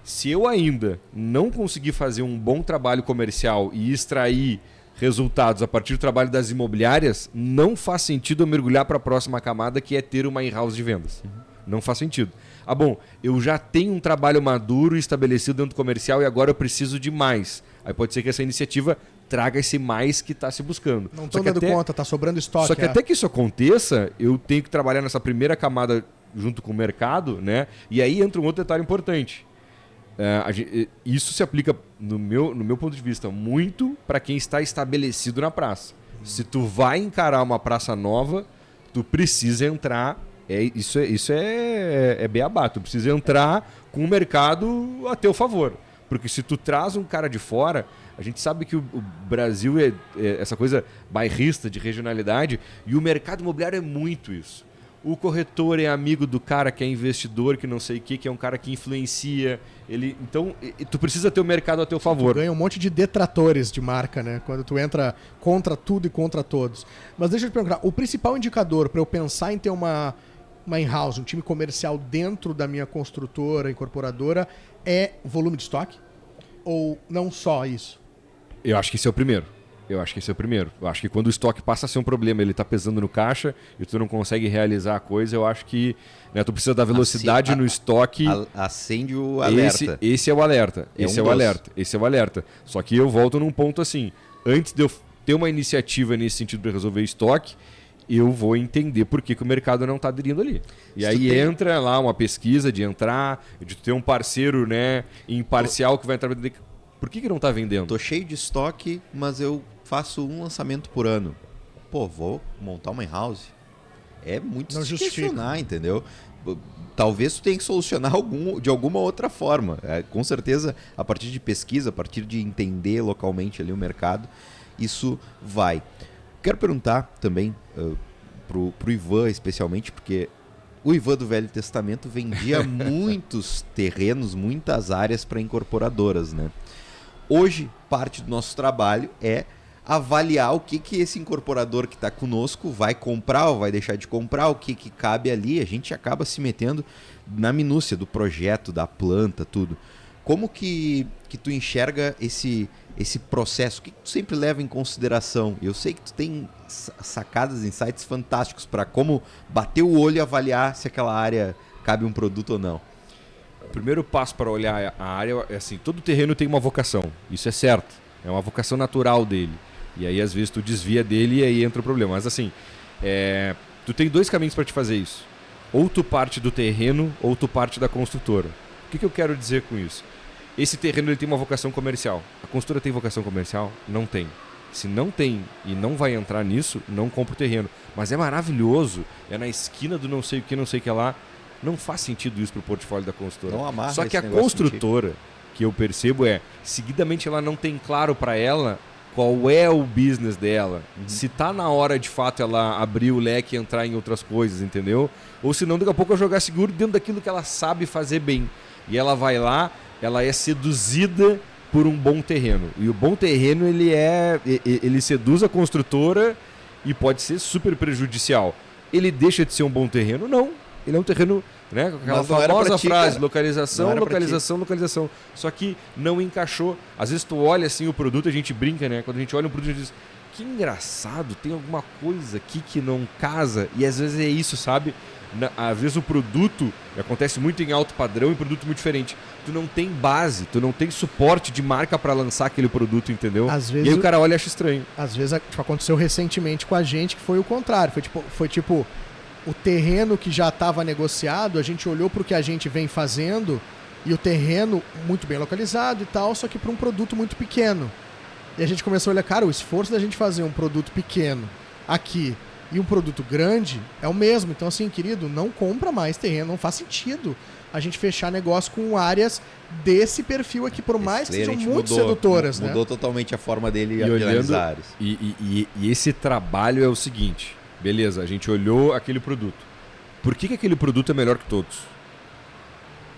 Se eu ainda não conseguir fazer um bom trabalho comercial e extrair resultados a partir do trabalho das imobiliárias, não faz sentido eu mergulhar para a próxima camada, que é ter uma in-house de vendas. Não faz sentido. bom, eu já tenho um trabalho maduro e estabelecido dentro do comercial e agora eu preciso de mais. Aí pode ser que essa iniciativa traga esse mais que está se buscando. Não estão dando conta, está sobrando estoque. Só que até que isso aconteça, eu tenho que trabalhar nessa primeira camada junto com o mercado, né? E aí entra um outro detalhe importante. Isso se aplica, no meu ponto de vista, muito para quem está estabelecido na praça. Se tu vai encarar uma praça nova, tu precisa entrar... Isso é beabá. Tu precisa entrar com o mercado a teu favor. Porque se tu traz um cara de fora... A gente sabe que o Brasil é essa coisa bairrista, de regionalidade, e o mercado imobiliário é muito isso. O corretor é amigo do cara que é investidor, que não sei o que é um cara que influencia. Então, tu precisa ter o mercado a teu favor. Tu ganha um monte de detratores de marca, né? Quando tu entra contra tudo e contra todos. Mas deixa eu te perguntar, o principal indicador para eu pensar em ter uma in-house, um time comercial dentro da minha construtora, incorporadora, é volume de estoque? Ou não só isso? Eu acho que esse é o primeiro. Eu acho que quando o estoque passa a ser um problema, ele está pesando no caixa e tu não consegue realizar a coisa, eu acho que, né, tu precisa dar velocidade no estoque. Acende o alerta. Esse é o alerta. Esse é o alerta. Só que eu volto num ponto assim. Antes de eu ter uma iniciativa nesse sentido para resolver estoque, eu vou entender por que o mercado não está aderindo ali. E aí entra lá uma pesquisa de entrar, de ter um parceiro, né, imparcial que vai entrar... Por que não está vendendo? Tô cheio de estoque, mas eu faço um lançamento por ano. Pô, vou montar uma in-house. É muito se questionar, entendeu? Talvez tu tenha que solucionar de alguma outra forma. Com certeza, a partir de pesquisa, a partir de entender localmente ali o mercado, isso vai. Quero perguntar também pro Ivan, especialmente, porque o Ivan do Velho Testamento vendia muitos terrenos, muitas áreas para incorporadoras, né? Hoje, parte do nosso trabalho é avaliar o que esse incorporador que está conosco vai comprar ou vai deixar de comprar, o que cabe ali. A gente acaba se metendo na minúcia do projeto, da planta, tudo. Como que tu enxerga esse processo? O que tu sempre leva em consideração? Eu sei que tu tem sacadas, insights fantásticos para como bater o olho e avaliar se aquela área cabe um produto ou não. O primeiro passo para olhar a área é assim, todo terreno tem uma vocação, isso é certo, é uma vocação natural dele. E aí às vezes tu desvia dele e aí entra o problema. Mas assim, tu tem dois caminhos para te fazer isso. Ou tu parte do terreno ou tu parte da construtora. O que eu quero dizer com isso? Esse terreno ele tem uma vocação comercial. A construtora tem vocação comercial? Não tem. Se não tem e não vai entrar nisso, não compra o terreno. Mas é maravilhoso, é na esquina do não sei o que lá. Não faz sentido isso para o portfólio da construtora. Não amarra. Só que a construtora, que eu percebo seguidamente ela não tem claro para ela qual é o business dela. Se tá na hora de fato ela abrir o leque e entrar em outras coisas, entendeu? Ou se não, daqui a pouco ela jogar seguro dentro daquilo que ela sabe fazer bem. E ela vai lá, ela é seduzida por um bom terreno. E o bom terreno ele seduz a construtora e pode ser super prejudicial. Ele deixa de ser um bom terreno? Não. Ele é um terreno, né, com aquela famosa frase, localização. Só que não encaixou. Às vezes tu olha assim o produto, a gente brinca, né? Quando a gente olha um produto, a gente diz, que engraçado, tem alguma coisa aqui que não casa. E às vezes é isso, sabe? Às vezes o produto, acontece muito em alto padrão e produto muito diferente. Tu não tem base, tu não tem suporte de marca para lançar aquele produto, entendeu? Às vezes, e aí o cara olha e acha estranho. Às vezes aconteceu recentemente com a gente que foi o contrário. Foi tipo o terreno que já estava negociado, a gente olhou para o que a gente vem fazendo e o terreno muito bem localizado e tal, só que para um produto muito pequeno. E a gente começou a olhar, cara, o esforço da gente fazer um produto pequeno aqui e um produto grande é o mesmo. Então, assim, querido, não compra mais terreno, não faz sentido a gente fechar negócio com áreas desse perfil aqui, por mais que sejam muito sedutoras, né? Mudou totalmente a forma dele de analisar áreas. E esse trabalho é o seguinte... Beleza, a gente olhou aquele produto. Por que aquele produto é melhor que todos?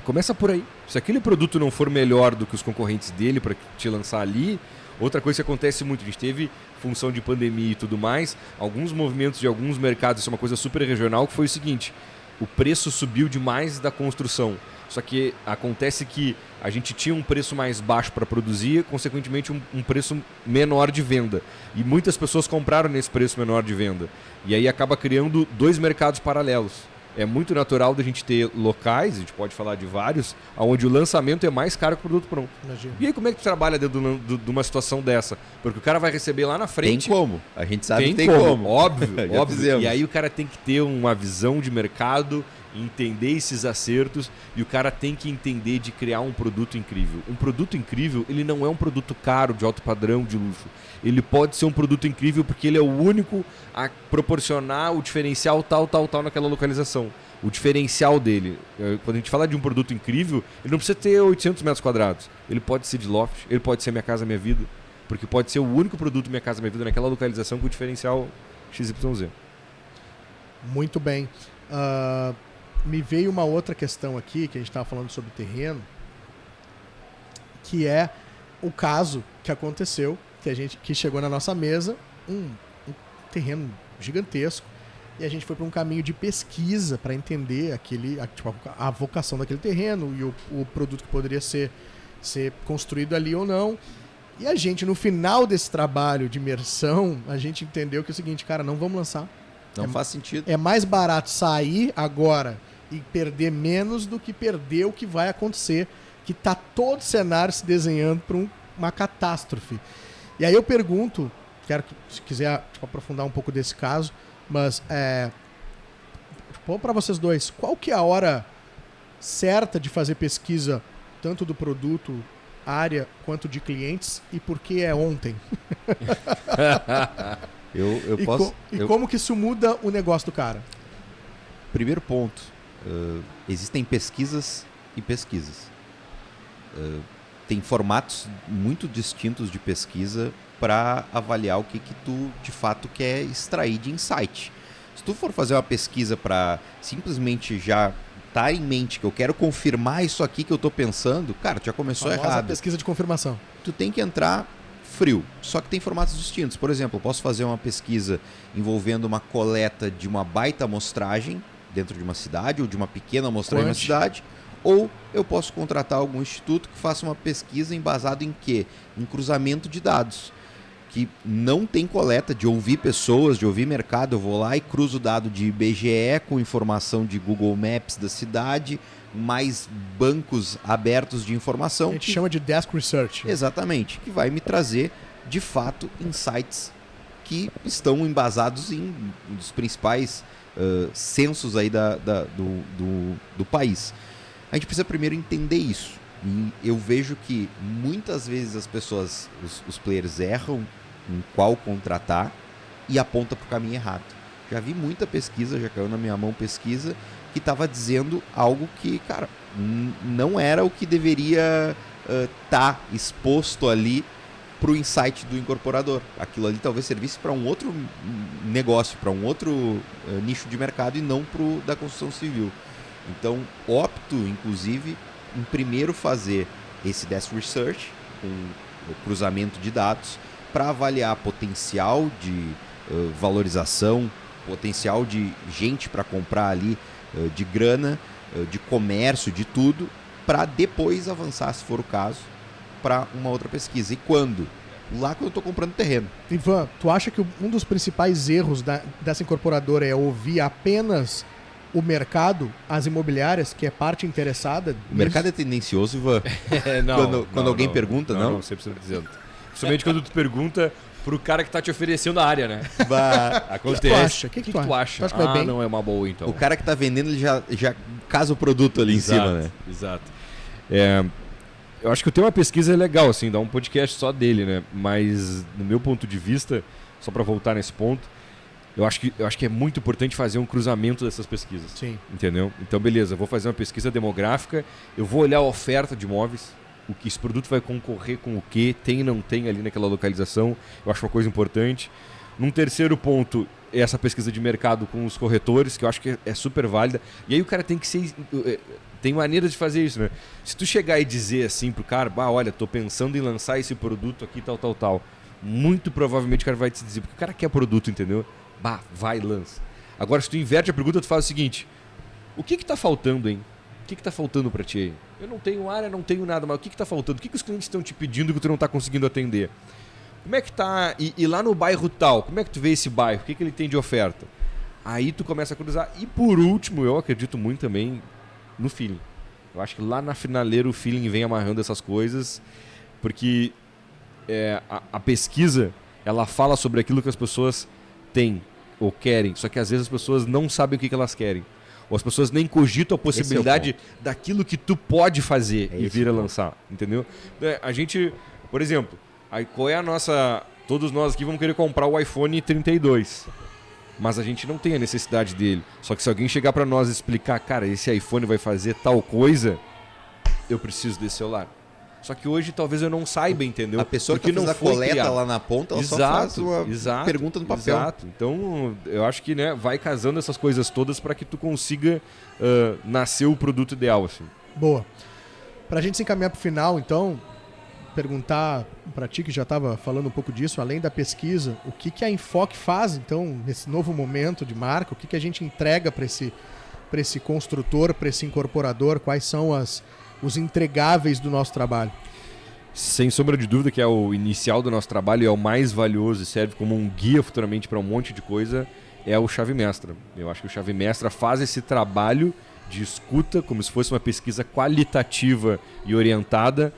Começa por aí. Se aquele produto não for melhor do que os concorrentes dele para te lançar ali, outra coisa que acontece muito, a gente teve função de pandemia e tudo mais, alguns movimentos de alguns mercados, isso é uma coisa super regional, que foi o seguinte, o preço subiu demais da construção. Só que acontece que a gente tinha um preço mais baixo para produzir, consequentemente um preço menor de venda. E muitas pessoas compraram nesse preço menor de venda. E aí acaba criando dois mercados paralelos. é muito natural da gente ter locais, a gente pode falar de vários, onde o lançamento é mais caro que o produto pronto. Imagina. E aí como é que tu trabalha dentro de uma situação dessa? Porque o cara vai receber lá na frente... Tem como. A gente sabe que tem como. Óbvio, Já óbvio. fizemos. E aí o cara tem que ter uma visão de mercado, entender esses acertos, e o cara tem que entender de criar um produto incrível. Um produto incrível, ele não é um produto caro, de alto padrão, de luxo. Ele pode ser um produto incrível porque ele é o único a proporcionar o diferencial tal naquela localização. O diferencial dele, quando a gente fala de um produto incrível, ele não precisa ter 800 metros quadrados. Ele pode ser de loft, ele pode ser Minha Casa Minha Vida, porque pode ser o único produto Minha Casa Minha Vida naquela localização com o diferencial XYZ. Muito bem. Me veio uma outra questão aqui, que a gente estava falando sobre terreno, que é o caso que aconteceu, que chegou na nossa mesa, um terreno gigantesco, e a gente foi para um caminho de pesquisa para entender a vocação daquele terreno e o produto que poderia ser construído ali ou não. E a gente, no final desse trabalho de imersão, a gente entendeu que é o seguinte, cara, não vamos lançar. Não faz sentido. É mais barato sair agora e perder menos do que perder o que vai acontecer, que tá todo o cenário se desenhando para uma catástrofe. E aí eu pergunto, quero que, se quiser aprofundar um pouco desse caso, mas para vocês dois, qual que é a hora certa de fazer pesquisa, tanto do produto, área, quanto de clientes, e por que é ontem? Como que isso muda o negócio do cara? Primeiro ponto, existem pesquisas e pesquisas. Tem formatos muito distintos de pesquisa para avaliar o que tu de fato quer extrair de insight. Se tu for fazer uma pesquisa para simplesmente já estar em mente que eu quero confirmar isso aqui que eu estou pensando, cara, tu já começou errado. Pesquisa de confirmação. Tu tem que entrar frio, só que tem formatos distintos. Por exemplo, eu posso fazer uma pesquisa envolvendo uma coleta de uma baita amostragem dentro de uma cidade ou de uma pequena amostragem na cidade, ou eu posso contratar algum instituto que faça uma pesquisa embasado em quê? Em cruzamento de dados, que não tem coleta de ouvir pessoas, de ouvir mercado. Eu vou lá e cruzo o dado de IBGE com informação de Google Maps da cidade, mais bancos abertos de informação. A gente chama de desk research. Exatamente, que vai me trazer, de fato, insights que estão embasados em um dos principais censos aí do país. A gente precisa primeiro entender isso. E eu vejo que muitas vezes as pessoas, os players erram em qual contratar e aponta para o caminho errado. Já vi muita pesquisa, já caiu na minha mão pesquisa, que estava dizendo algo que, cara, não era o que deveria estar exposto ali para o insight do incorporador. Aquilo ali talvez servisse para um outro negócio, para um outro nicho de mercado e não para o da construção civil. Então, opto, inclusive, em primeiro fazer esse desk research, com o cruzamento de dados, para avaliar potencial de valorização, potencial de gente para comprar ali, de grana, de comércio, de tudo, para depois avançar, se for o caso, para uma outra pesquisa. E quando? Lá quando eu estou comprando terreno. Ivan, tu acha que um dos principais erros dessa incorporadora é ouvir apenas o mercado, as imobiliárias, que é parte interessada? O mercado é tendencioso, Ivan? Quando alguém pergunta, não? Não, sempre dizendo. Principalmente quando tu pergunta pro cara que tá te oferecendo a área, né? Acontece. O que tu acha? Tu acha não é uma boa, então. O cara que tá vendendo, ele já casa o produto ali em cima, né? Exato. Eu acho que eu tenho uma pesquisa legal, assim, dá um podcast só dele, né? Mas, no meu ponto de vista, só para voltar nesse ponto, eu acho que é muito importante fazer um cruzamento dessas pesquisas. Sim. Entendeu? Então, beleza, eu vou fazer uma pesquisa demográfica, eu vou olhar a oferta de imóveis, o que esse produto vai concorrer com o que, tem e não tem ali naquela localização, eu acho uma coisa importante. Num terceiro ponto, essa pesquisa de mercado com os corretores, que eu acho que é super válida. E aí o cara tem que ser... Tem maneiras de fazer isso, né? Se tu chegar e dizer assim pro cara, olha, tô pensando em lançar esse produto aqui, tal, muito provavelmente o cara vai te dizer, porque o cara quer produto, entendeu? Vai, lança. Agora, se tu inverte a pergunta, tu faz o seguinte: o que tá faltando, hein? O que tá faltando pra ti aí? Eu não tenho área, não tenho nada, mas o que tá faltando? O que os clientes estão te pedindo que tu não tá conseguindo atender? Como é que tá? E lá no bairro tal, como é que tu vê esse bairro? O que ele tem de oferta? Aí tu começa a cruzar. E por último, eu acredito muito também no feeling. Eu acho que lá na finaleira o feeling vem amarrando essas coisas, porque a pesquisa, ela fala sobre aquilo que as pessoas têm ou querem, só que às vezes as pessoas não sabem o que elas querem. Ou as pessoas nem cogitam a possibilidade daquilo que tu pode fazer e vir a lançar, entendeu? A gente, por exemplo, qual é a nossa... Todos nós aqui vamos querer comprar o iPhone 32. Mas a gente não tem a necessidade dele. Só que se alguém chegar para nós e explicar, cara, esse iPhone vai fazer tal coisa, eu preciso desse celular. Só que hoje talvez eu não saiba, entendeu? A pessoa que fez a coleta lá na ponta, ela só faz uma pergunta no papel. Exato. Então, eu acho que vai casando essas coisas todas para que tu consiga nascer o produto ideal, assim. Boa. Pra gente se encaminhar pro final, então, perguntar pra ti, que já estava falando um pouco disso, além da pesquisa, o que a Enfoque faz, então, nesse novo momento de marca, o que a gente entrega para esse construtor, para esse incorporador, quais são os entregáveis do nosso trabalho? Sem sombra de dúvida que é o inicial do nosso trabalho e é o mais valioso e serve como um guia futuramente para um monte de coisa, é o Chave Mestra. Eu acho que o Chave Mestra faz esse trabalho de escuta como se fosse uma pesquisa qualitativa e orientada,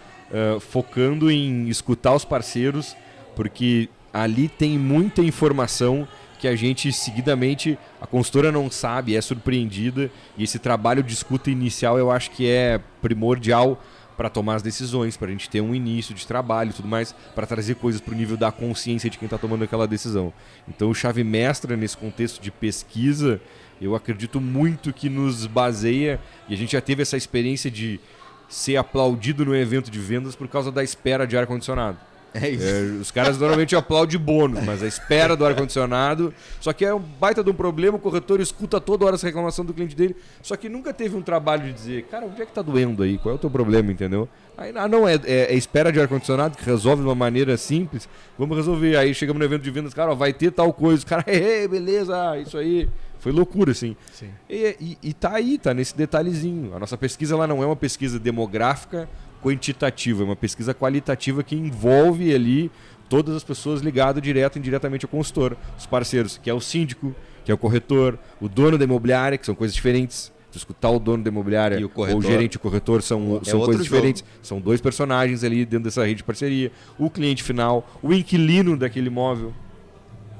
focando em escutar os parceiros, porque ali tem muita informação que a gente seguidamente, a consultora não sabe, é surpreendida, e esse trabalho de escuta inicial eu acho que é primordial para tomar as decisões, para a gente ter um início de trabalho e tudo mais, para trazer coisas para o nível da consciência de quem está tomando aquela decisão. Então o Chave Mestra, nesse contexto de pesquisa, eu acredito muito que nos baseia, e a gente já teve essa experiência de ser aplaudido no evento de vendas por causa da espera de ar-condicionado. É isso. Os caras normalmente aplaudem bônus, mas a espera do ar-condicionado, só que é um baita de um problema, o corretor escuta toda hora essa reclamação do cliente dele, só que nunca teve um trabalho de dizer, cara, onde é que tá doendo aí? Qual é o teu problema, entendeu? Aí, não, é espera de ar-condicionado que resolve de uma maneira simples, vamos resolver. Aí chegamos no evento de vendas, cara, ó, vai ter tal coisa, os caras, beleza, isso aí. Foi loucura, assim. Sim. E tá aí, tá nesse detalhezinho. A nossa pesquisa ela não é uma pesquisa demográfica quantitativa, é uma pesquisa qualitativa que envolve ali todas as pessoas ligadas direto e indiretamente ao consultor. Os parceiros, que é o síndico, que é o corretor, o dono da imobiliária, que são coisas diferentes. Tu escutar o dono da imobiliária e o corretor, ou o gerente e o corretor são coisas diferentes. São dois personagens ali dentro dessa rede de parceria. O cliente final, o inquilino daquele imóvel.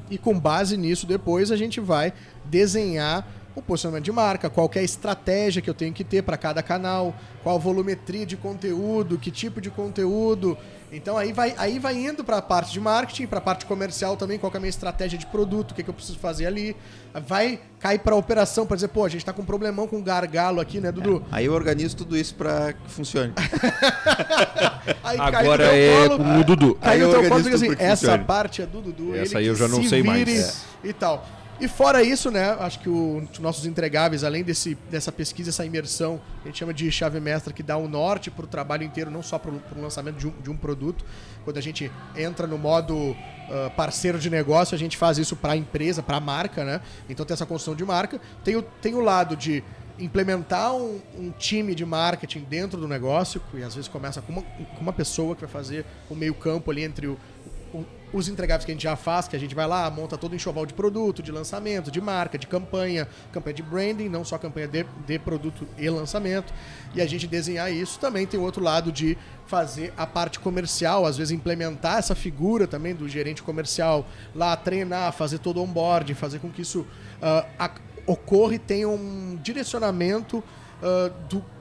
E com base nisso, depois a gente vai desenhar o posicionamento de marca, qual que é a estratégia que eu tenho que ter para cada canal, qual a volumetria de conteúdo, que tipo de conteúdo. Então aí vai indo para a parte de marketing, para a parte comercial também, qual que é a minha estratégia de produto, o que eu preciso fazer ali. Vai cair para a operação, para dizer, a gente está com um problemão com gargalo aqui, né, Dudu? Aí eu organizo tudo isso para que funcione. Aí agora é com o Dudu. Aí eu organizo assim, essa parte é do Dudu. Essa aí eu já não sei mais. E tal. E fora isso, né, acho que os nossos entregáveis, além dessa pesquisa, essa imersão, a gente chama de chave mestra, que dá o norte para o trabalho inteiro, não só para o lançamento de um produto. Quando a gente entra no modo parceiro de negócio, a gente faz isso para a empresa, para a marca, né? Então tem essa construção de marca. Tem o lado de implementar um time de marketing dentro do negócio, e às vezes começa com uma pessoa que vai fazer o meio campo ali entre os entregáveis que a gente já faz, que a gente vai lá, monta todo o enxoval de produto, de lançamento, de marca, de campanha de branding, não só campanha de produto e lançamento, e a gente desenhar isso. Também tem o outro lado de fazer a parte comercial, às vezes implementar essa figura também do gerente comercial, lá treinar, fazer todo o onboarding, fazer com que isso ocorra e tenha um direcionamento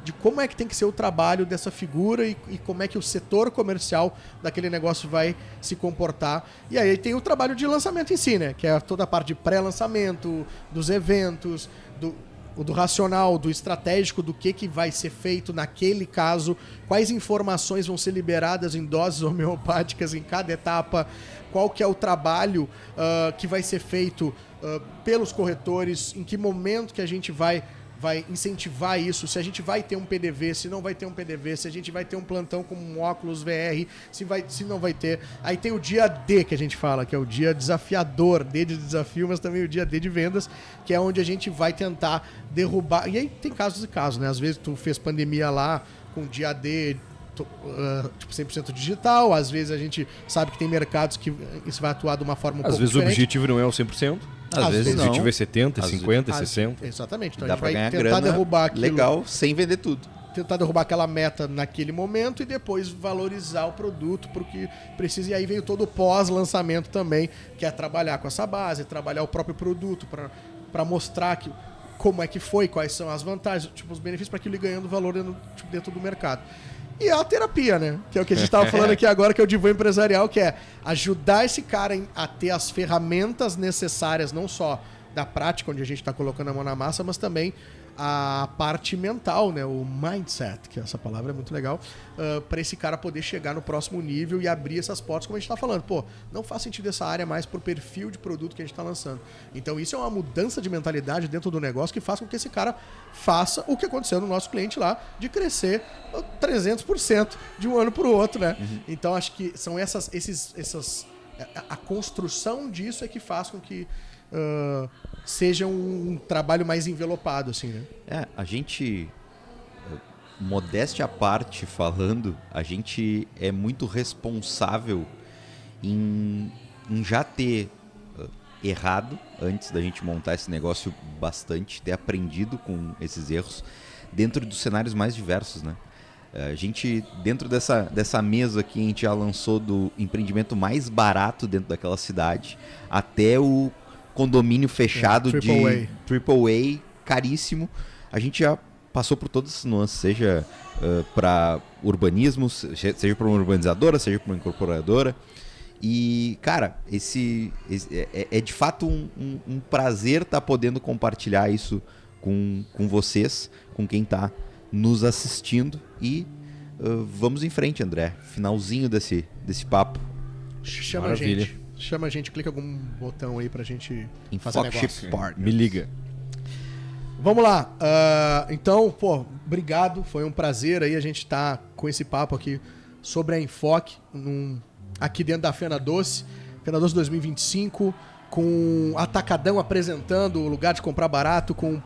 de como é que tem que ser o trabalho dessa figura e como é que o setor comercial daquele negócio vai se comportar. E aí tem o trabalho de lançamento em si, né? Que é toda a parte de pré-lançamento, dos eventos, do racional, do estratégico, do que vai ser feito naquele caso, quais informações vão ser liberadas em doses homeopáticas em cada etapa, qual que é o trabalho que vai ser feito pelos corretores, em que momento que a gente vai incentivar isso, se a gente vai ter um PDV, se não vai ter um PDV, se a gente vai ter um plantão com um óculos VR, se não vai ter. Aí tem o dia D que a gente fala, que é o dia desafiador, D de desafio, mas também o dia D de vendas, que é onde a gente vai tentar derrubar. E aí tem casos e casos, né? Às vezes tu fez pandemia lá com dia D, tipo 100% digital, às vezes a gente sabe que tem mercados que isso vai atuar de uma forma um pouco diferente. Às vezes o objetivo não é o 100%. Às vezes O não. objetivo é 70, Às 50, vezes- 60. Exatamente. Então Dá a gente pra vai ganhar tentar grana derrubar aquilo. legal sem vender tudo. Tentar derrubar aquela meta naquele momento e depois valorizar o produto porque precisa. E aí veio todo o pós-lançamento também, que é trabalhar com essa base, trabalhar o próprio produto para mostrar como é que foi, quais são as vantagens, tipo, os benefícios para aquilo ir ganhando valor dentro do mercado. E a terapia, né? Que é o que a gente estava falando aqui agora, que é o divã empresarial, que é ajudar esse cara a ter as ferramentas necessárias, não só da prática, onde a gente está colocando a mão na massa, mas também a parte mental, né? O mindset, que essa palavra é muito legal, para esse cara poder chegar no próximo nível e abrir essas portas, como a gente está falando. Pô, não faz sentido essa área mais pro perfil de produto que a gente está lançando. Então isso é uma mudança de mentalidade dentro do negócio que faz com que esse cara faça o que aconteceu no nosso cliente lá, de crescer 300% de um ano para o outro, né? Então acho que são a construção disso é que faz com que seja um trabalho mais envelopado, assim, né? A gente, modéstia à parte falando, a gente é muito responsável em já ter errado antes da gente montar esse negócio bastante, ter aprendido com esses erros dentro dos cenários mais diversos, né? A gente, dentro dessa mesa aqui, a gente já lançou do empreendimento mais barato dentro daquela cidade até o condomínio fechado de AAA, caríssimo. A gente já passou por todas essas nuances, seja para urbanismo, seja para uma urbanizadora, seja para uma incorporadora. E, cara, é de fato um prazer estar podendo compartilhar isso com vocês, com quem está nos assistindo. E vamos em frente, André. Finalzinho desse papo. Chama Maravilha. a gente. Chama a gente, clica algum botão aí pra gente fazer Infocship negócio. Partners. Me liga. Vamos lá. Então, pô, obrigado. Foi um prazer aí a gente estar com esse papo aqui sobre a Enfoque aqui dentro da Fena Doce. Fena Doce 2025, com Atacadão apresentando o lugar de comprar barato, com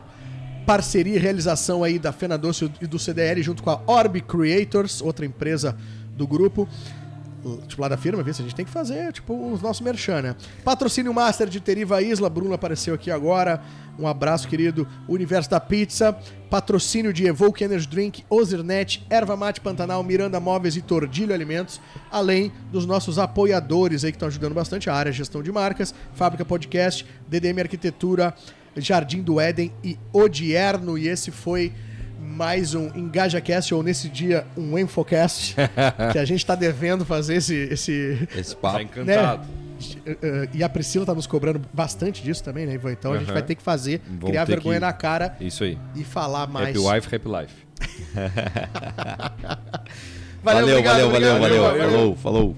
parceria e realização aí da Fena Doce e do CDL junto com a Orb Creators, outra empresa do grupo. Tipo, lá da firma, vê se a gente tem que fazer, tipo, os nossos merchan, né? Patrocínio Master de Teriva Isla, Bruno apareceu aqui agora. Um abraço, querido. Universo da Pizza. Patrocínio de Evoque Energy Drink, Ozirnet, Erva Mate Pantanal, Miranda Móveis e Tordilho Alimentos. Além dos nossos apoiadores aí que estão ajudando bastante a área de gestão de marcas, Fábrica Podcast, DDM Arquitetura, Jardim do Éden e Odierno. E esse foi mais um EngajaCast, ou nesse dia um Enfocast, que a gente tá devendo fazer esse papo. Tá encantado. Né? E a Priscila tá nos cobrando bastante disso também, né, Ivan? Então a gente vai ter que fazer, criar vergonha na cara. Isso aí. E falar mais. Happy wife, happy life. Valeu, obrigado, valeu. Falou.